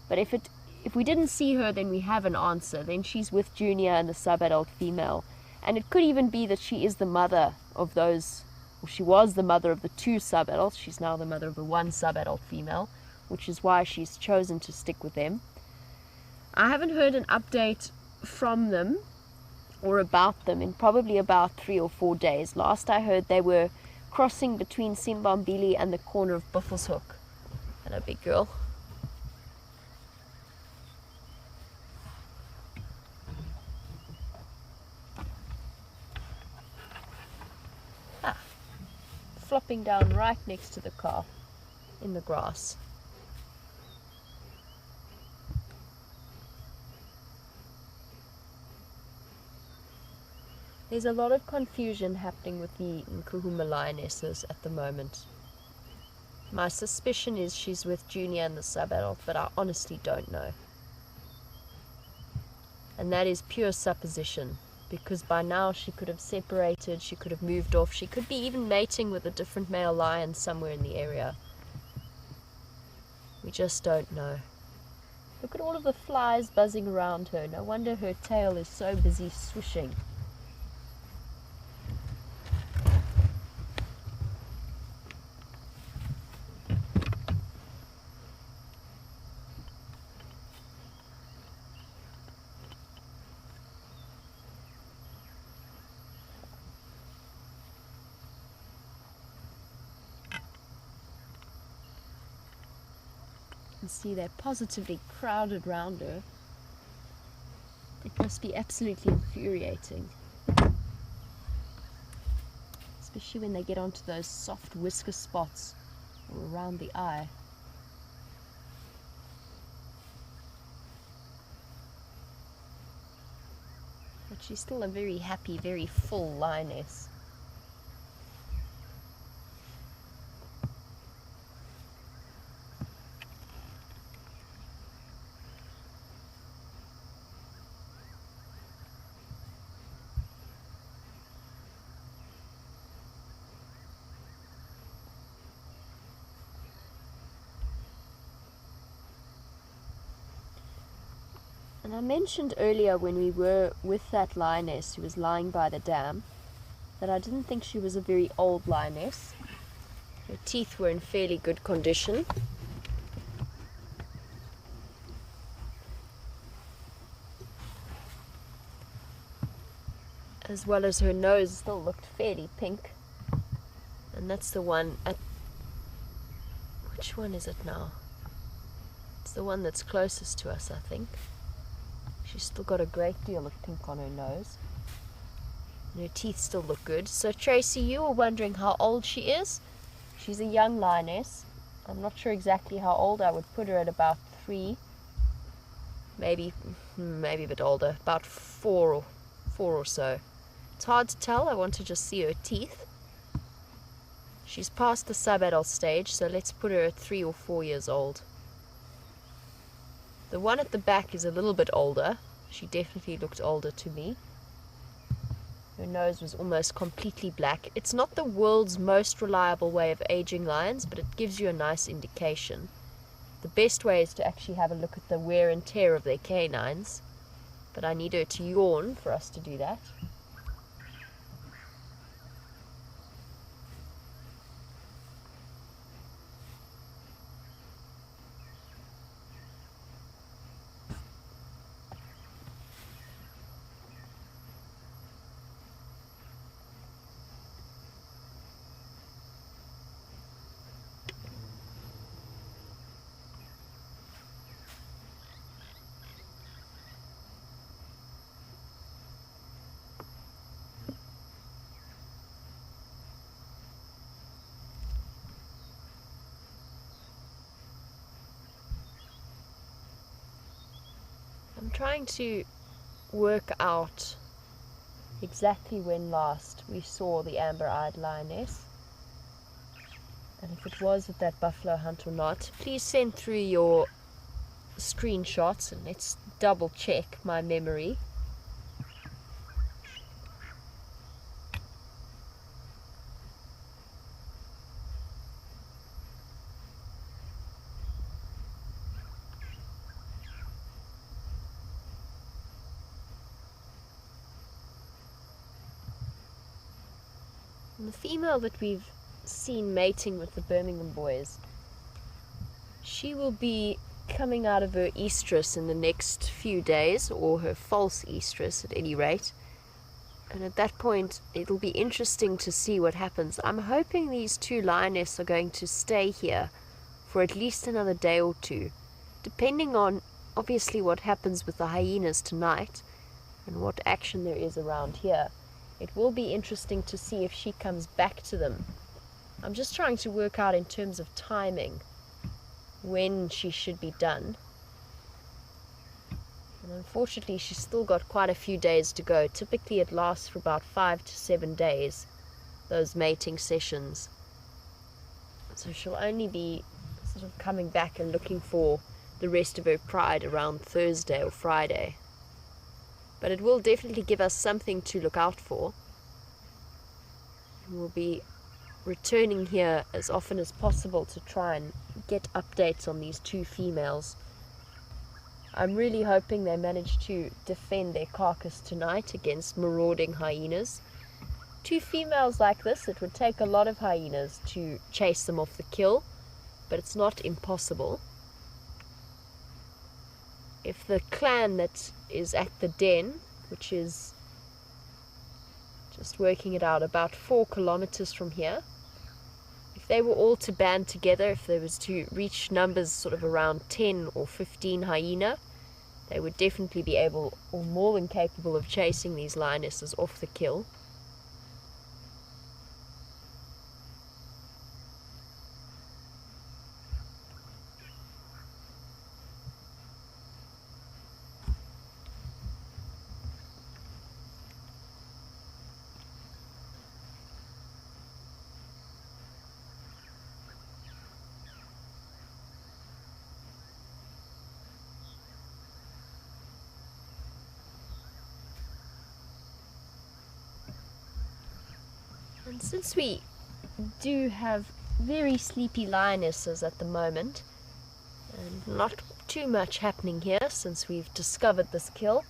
But if we didn't see her, then we have an answer. Then she's with Junior and the sub-adult female. And it could even be that she is the mother of those, or she was the mother of the two sub-adults. She's now the mother of the one sub-adult female, which is why she's chosen to stick with them. I haven't heard an update from them or about them in probably about 3 or 4 days. Last I heard, they were crossing between Simbambili and the corner of Buffelshoek. Hello, big girl. Flopping down right next to the car in the grass. There's a lot of confusion happening with the Nkuhuma lionesses at the moment. My suspicion is she's with Junior and the sub-adult, but I honestly don't know. And that is pure supposition, because by now she could have separated, she could have moved off, she could be even mating with a different male lion somewhere in the area. We just don't know. Look at all of the flies buzzing around her. No wonder her tail is so busy swishing. And see, they're positively crowded round her. It must be absolutely infuriating, especially when they get onto those soft whisker spots or around the eye. But she's still a very happy, very full lioness. And I mentioned earlier when we were with that lioness who was lying by the dam that I didn't think she was a very old lioness. Her teeth were in fairly good condition. As well as her nose still looked fairly pink. And that's the one at... Which one is it now? It's the one that's closest to us, I think. She's still got a great deal of pink on her nose. And her teeth still look good. So Tracy, you were wondering how old she is? She's a young lioness. I'm not sure exactly how old. I would put her at about 3. Maybe a bit older. About 4 or so. It's hard to tell. I want to just see her teeth. She's past the sub-adult stage, so let's put her at 3 or 4 years old. The one at the back is a little bit older. She definitely looked older to me. Her nose was almost completely black. It's not the world's most reliable way of aging lions, but it gives you a nice indication. The best way is to actually have a look at the wear and tear of their canines. But I need her to yawn for us to do that. I'm trying to work out exactly when last we saw the amber-eyed lioness, and if it was at that buffalo hunt or not. Please send through your screenshots and let's double check my memory. And the female that we've seen mating with the Birmingham boys, she will be coming out of her estrus in the next few days, or her false estrus at any rate. And at that point, it'll be interesting to see what happens. I'm hoping these 2 lionesses are going to stay here for at least another day or 2, depending on obviously what happens with the hyenas tonight and what action there is around here. It will be interesting to see if she comes back to them. I'm just trying to work out in terms of timing when she should be done. And unfortunately, she's still got quite a few days to go. Typically, it lasts for about 5 to 7 days, those mating sessions. So she'll only be sort of coming back and looking for the rest of her pride around Thursday or Friday. But it will definitely give us something to look out for. And we'll be returning here as often as possible to try and get updates on these two females. I'm really hoping they manage to defend their carcass tonight against marauding hyenas. Two females like this, it would take a lot of hyenas to chase them off the kill, but it's not impossible. If the clan that is at the den, which is just working it out about 4 kilometers from here, if they were all to band together, if there was to reach numbers sort of around 10 or 15 hyena, they would definitely be able, or more than capable, of chasing these lionesses off the kill. And since we do have very sleepy lionesses at the moment, and not too much happening here since we've discovered this kill,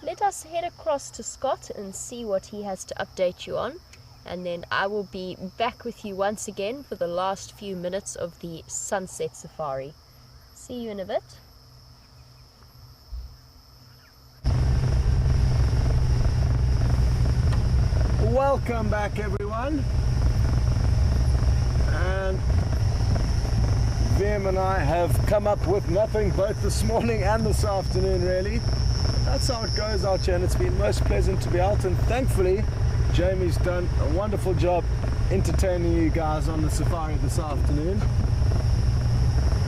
let us head across to Scott and see what he has to update you on, and then I will be back with you once again for the last few minutes of the sunset safari. See you in a bit. Welcome back, everyone. And Vim and I have come up with nothing both this morning and this afternoon, really. That's how it goes out here, and it's been most pleasant to be out, and thankfully Jamie's done a wonderful job entertaining you guys on the safari this afternoon.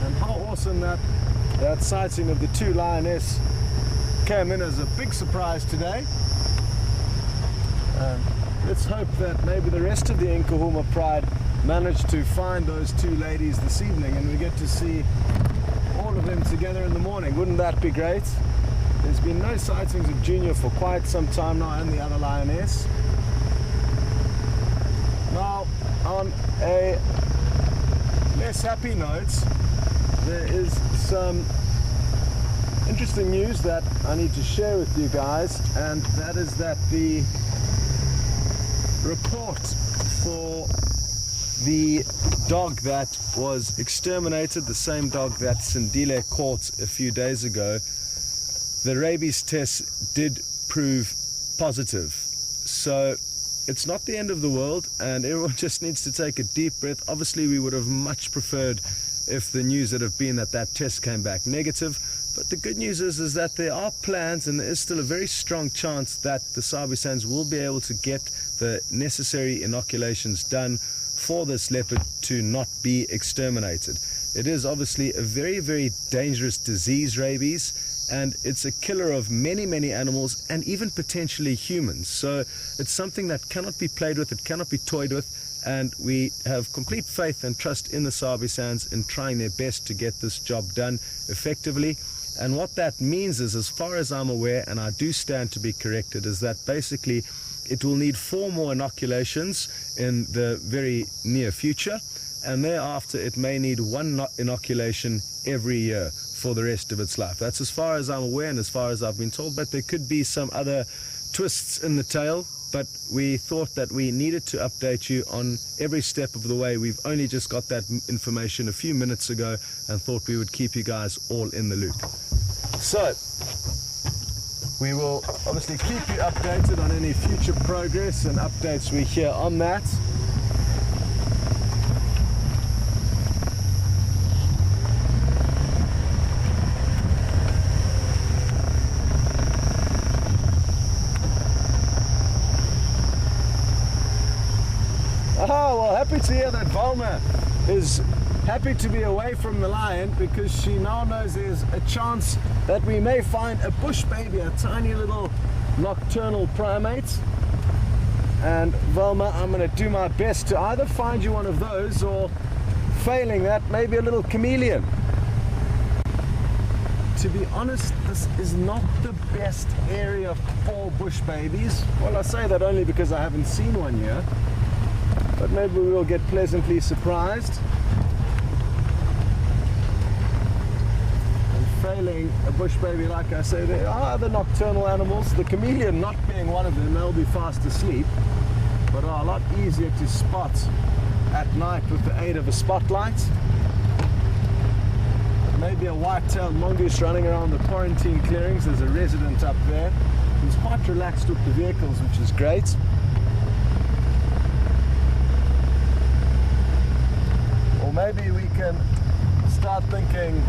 And how awesome that sighting of the 2 lioness came in as a big surprise today. Let's hope that maybe the rest of the Nkahuma pride managed to find those 2 ladies this evening, and we get to see all of them together in the morning. Wouldn't that be great? There's been no sightings of Junior for quite some time now, and the other lioness. Now, on a less happy note, there is some interesting news that I need to share with you guys, and that is that the report for the dog that was exterminated, the same dog that Sindile caught a few days ago, the rabies test did prove positive. So it's not the end of the world, and everyone just needs to take a deep breath. Obviously, we would have much preferred if the news had have been that test came back negative. But the good news is that there are plans, and there is still a very strong chance that the Sabi Sands will be able to get the necessary inoculations done for this leopard to not be exterminated. It is obviously a very, very dangerous disease, rabies, and it's a killer of many, many animals and even potentially humans. So it's something that cannot be played with, it cannot be toyed with, and we have complete faith and trust in the Sabi Sands in trying their best to get this job done effectively. And what that means is, as far as I'm aware, and I do stand to be corrected, is that basically it will need 4 more inoculations in the very near future, and thereafter it may need 1 inoculation every year for the rest of its life. That's as far as I'm aware and as far as I've been told, but there could be some other twists in the tail. But we thought that we needed to update you on every step of the way. We've only just got that information a few minutes ago and thought we would keep you guys all in the loop. So we will obviously keep you updated on any future progress and updates we hear on that. Oh, well, happy to hear that Valma is happy to be away from the lion, because she now knows there's a chance that we may find a bush baby, a tiny little nocturnal primate. And Valma, I'm going to do my best to either find you one of those or failing that, maybe a little chameleon. To be honest, this is not the best area for bush babies. Well, I say that only because I haven't seen one yet, but maybe we will get pleasantly surprised. And failing a bush baby, like I say, there are other nocturnal animals, the chameleon not being one of them. They'll be fast asleep, but are a lot easier to spot at night with the aid of a spotlight. Maybe a white-tailed mongoose running around the quarantine clearings. There's a resident up there who's quite relaxed with the vehicles, which is great. Or maybe we can start thinking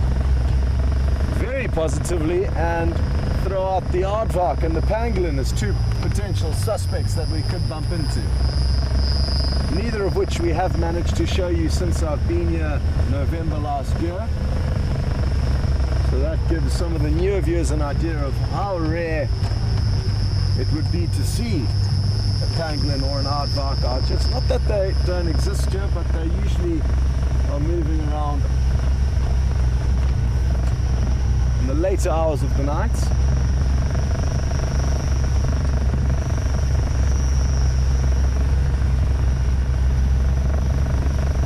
very positively and throw out the aardvark and the pangolin as two potential suspects that we could bump into. Neither of which we have managed to show you since I've been here November last year. So that gives some of the newer viewers an idea of how rare it would be to see a pangolin or an aardvark out here. It's not that they don't exist here, but they usually are moving around in the later hours of the night.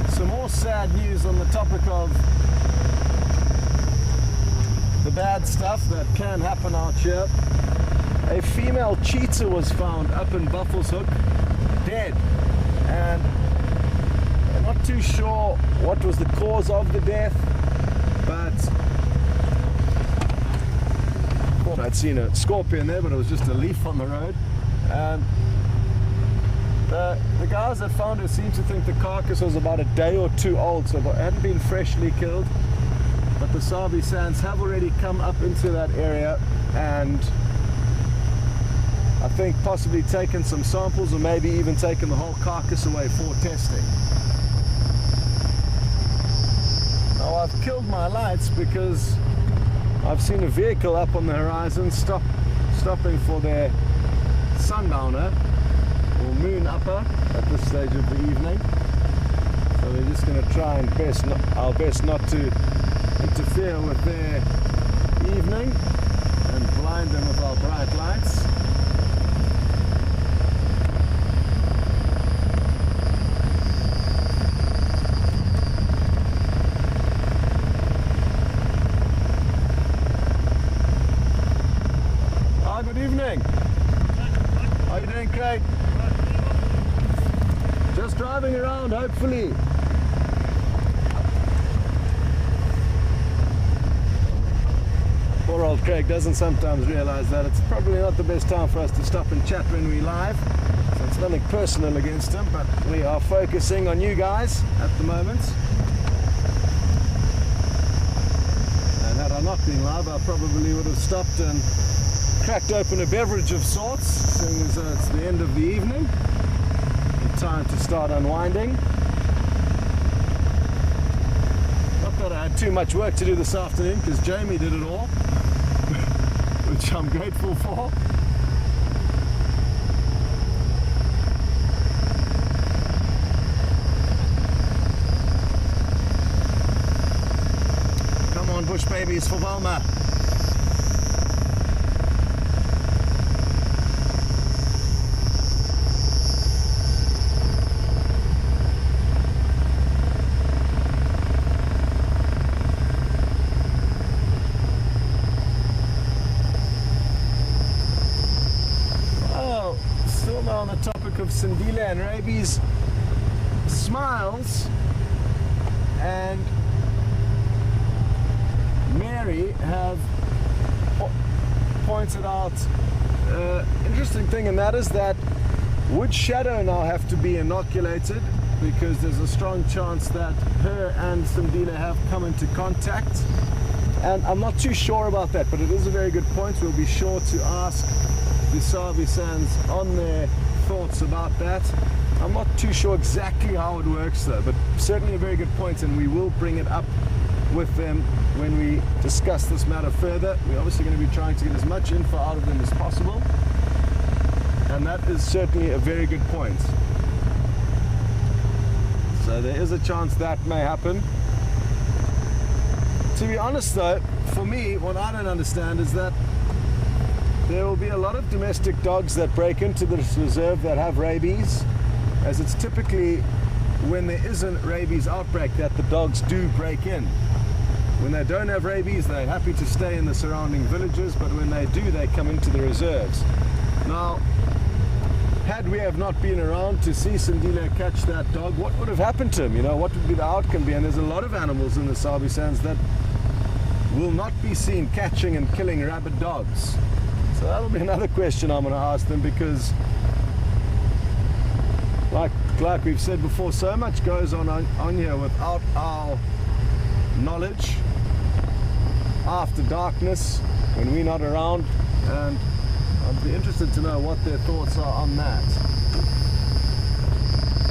Some more sad news on the topic of the bad stuff that can happen out here. A female cheetah was found up in Buffelshoek, dead, and I'm not too sure what was the cause of the death, but I'd seen a scorpion there, but it was just a leaf on the road. And the guys that found her seem to think the carcass was about a day or two old, so it hadn't been freshly killed. But the Sabi sands have already come up into that area and I think possibly taken some samples or maybe even taken the whole carcass away for testing. Now I've killed my lights because I've seen a vehicle up on the horizon stopping for their sundowner or moon upper at this stage of the evening. So we're just going to try and our best not to interfere with their evening and blind them with our bright lights. Good evening. How are you doing, Craig? Just driving around, hopefully. Poor old Craig doesn't sometimes realize that it's probably not the best time for us to stop and chat when we're live. So it's nothing personal against him, but we are focusing on you guys at the moment. And had I not been live, I probably would have stopped and cracked open a beverage of sorts, seeing as it's the end of the evening. Time to start unwinding. Not that I had too much work to do this afternoon because Jamie did it all, which I'm grateful for. Come on, bush babies for Valma. On the topic of Sindile and rabies, Smiles and Mary have pointed out an interesting thing, and that is that would Shadow now have to be inoculated because there's a strong chance that her and Sindile have come into contact. And I'm not too sure about that, but it is a very good point. We'll be sure to ask the Sabi Sands on their thoughts about that. I'm not too sure exactly how it works though, but certainly a very good point, and we will bring it up with them when we discuss this matter further. We're obviously going to be trying to get as much info out of them as possible, and that is certainly a very good point. So So there is a chance that may happen. To be honest though, for me, what I don't understand is that there will be a lot of domestic dogs that break into this reserve that have rabies, as it's typically when there isn't rabies outbreak that the dogs do break in. When they don't have rabies, they're happy to stay in the surrounding villages, but when they do, they come into the reserves. Now, had we have not been around to see Sindile catch that dog, what would have happened to him? You know, what would be the outcome be? And there's a lot of animals in the Sabi Sands that will not be seen catching and killing rabid dogs. So that'll be another question I'm going to ask them, because like we've said before, so much goes on here without our knowledge after darkness when we're not around, and I'd be interested to know what their thoughts are on that.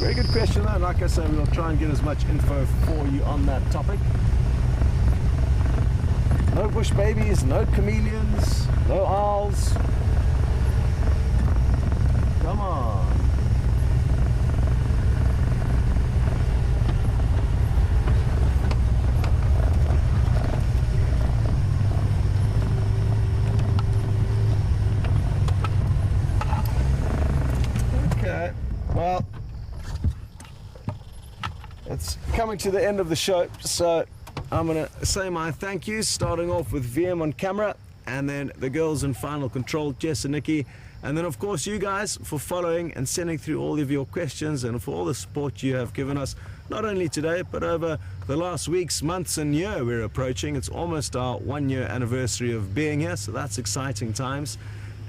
Very good question though, and like I say, we'll try and get as much info for you on that topic. No bush babies, no chameleons, no owls. Come on. Okay, well, it's coming to the end of the show, so I'm going to say my thank yous, starting off with VM on camera, and then the girls in final control, Jess and Nikki, and then of course you guys for following and sending through all of your questions and for all the support you have given us, not only today but over the last weeks, months and year we're approaching. It's almost our 1 year anniversary of being here, so that's exciting times.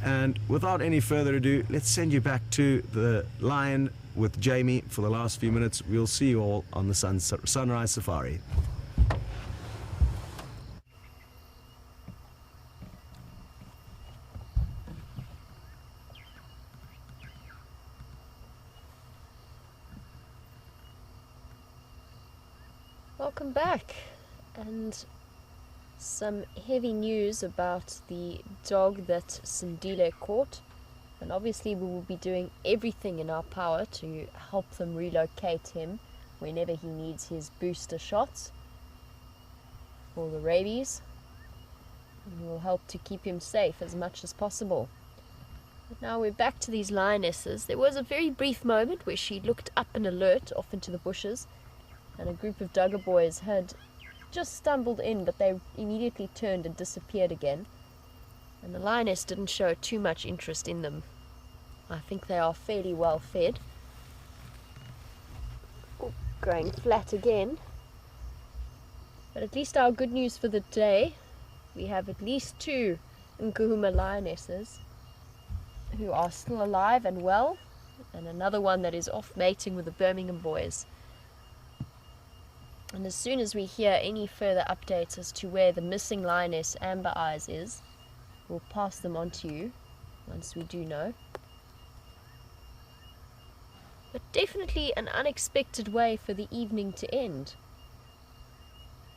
And without any further ado, let's send you back to the Lion with Jamie for the last few minutes. We'll see you all on the Sunrise Safari. Welcome back, and some heavy news about the dog that Sindile caught, and obviously we will be doing everything in our power to help them relocate him whenever he needs his booster shots for the rabies, and we will help to keep him safe as much as possible. But now we're back to these lionesses. There was a very brief moment where she looked up and alert off into the bushes, and a group of Duggar boys had just stumbled in, but they immediately turned and disappeared again. And the lioness didn't show too much interest in them. I think they are fairly well fed. Oh, going flat again. But at least our good news for the day, we have at least 2 Nkuhuma lionesses who are still alive and well, and another one that is off mating with the Birmingham boys. And as soon as we hear any further updates as to where the missing lioness Amber Eyes is, we'll pass them on to you once we do know. But definitely an unexpected way for the evening to end.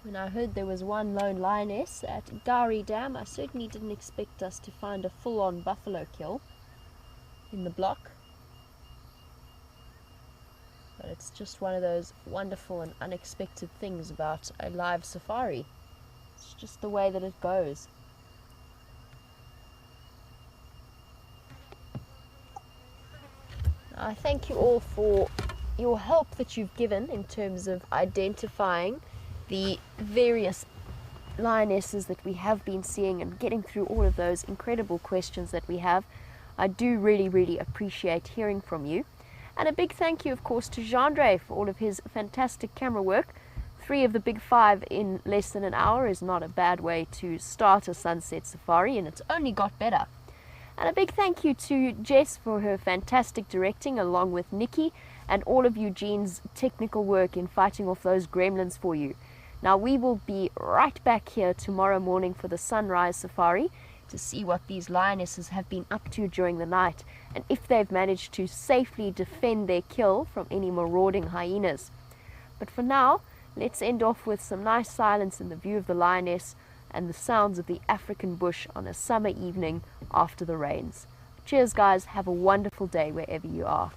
When I heard there was one lone lioness at Gari Dam, I certainly didn't expect us to find a full-on buffalo kill in the block. But it's just one of those wonderful and unexpected things about a live safari. It's just the way that it goes. I thank you all for your help that you've given in terms of identifying the various lionesses that we have been seeing and getting through all of those incredible questions that we have. I do really appreciate hearing from you. And a big thank you, of course, to Jean-Dre for all of his fantastic camera work. 3 of the big 5 in less than an hour is not a bad way to start a sunset safari, and it's only got better. And a big thank you to Jess for her fantastic directing, along with Nikki and all of Eugene's technical work in fighting off those gremlins for you. Now we will be right back here tomorrow morning for the sunrise safari to see what these lionesses have been up to during the night, and if they've managed to safely defend their kill from any marauding hyenas. But for now, let's end off with some nice silence in the view of the lioness and the sounds of the African bush on a summer evening after the rains. Cheers guys, have a wonderful day wherever you are.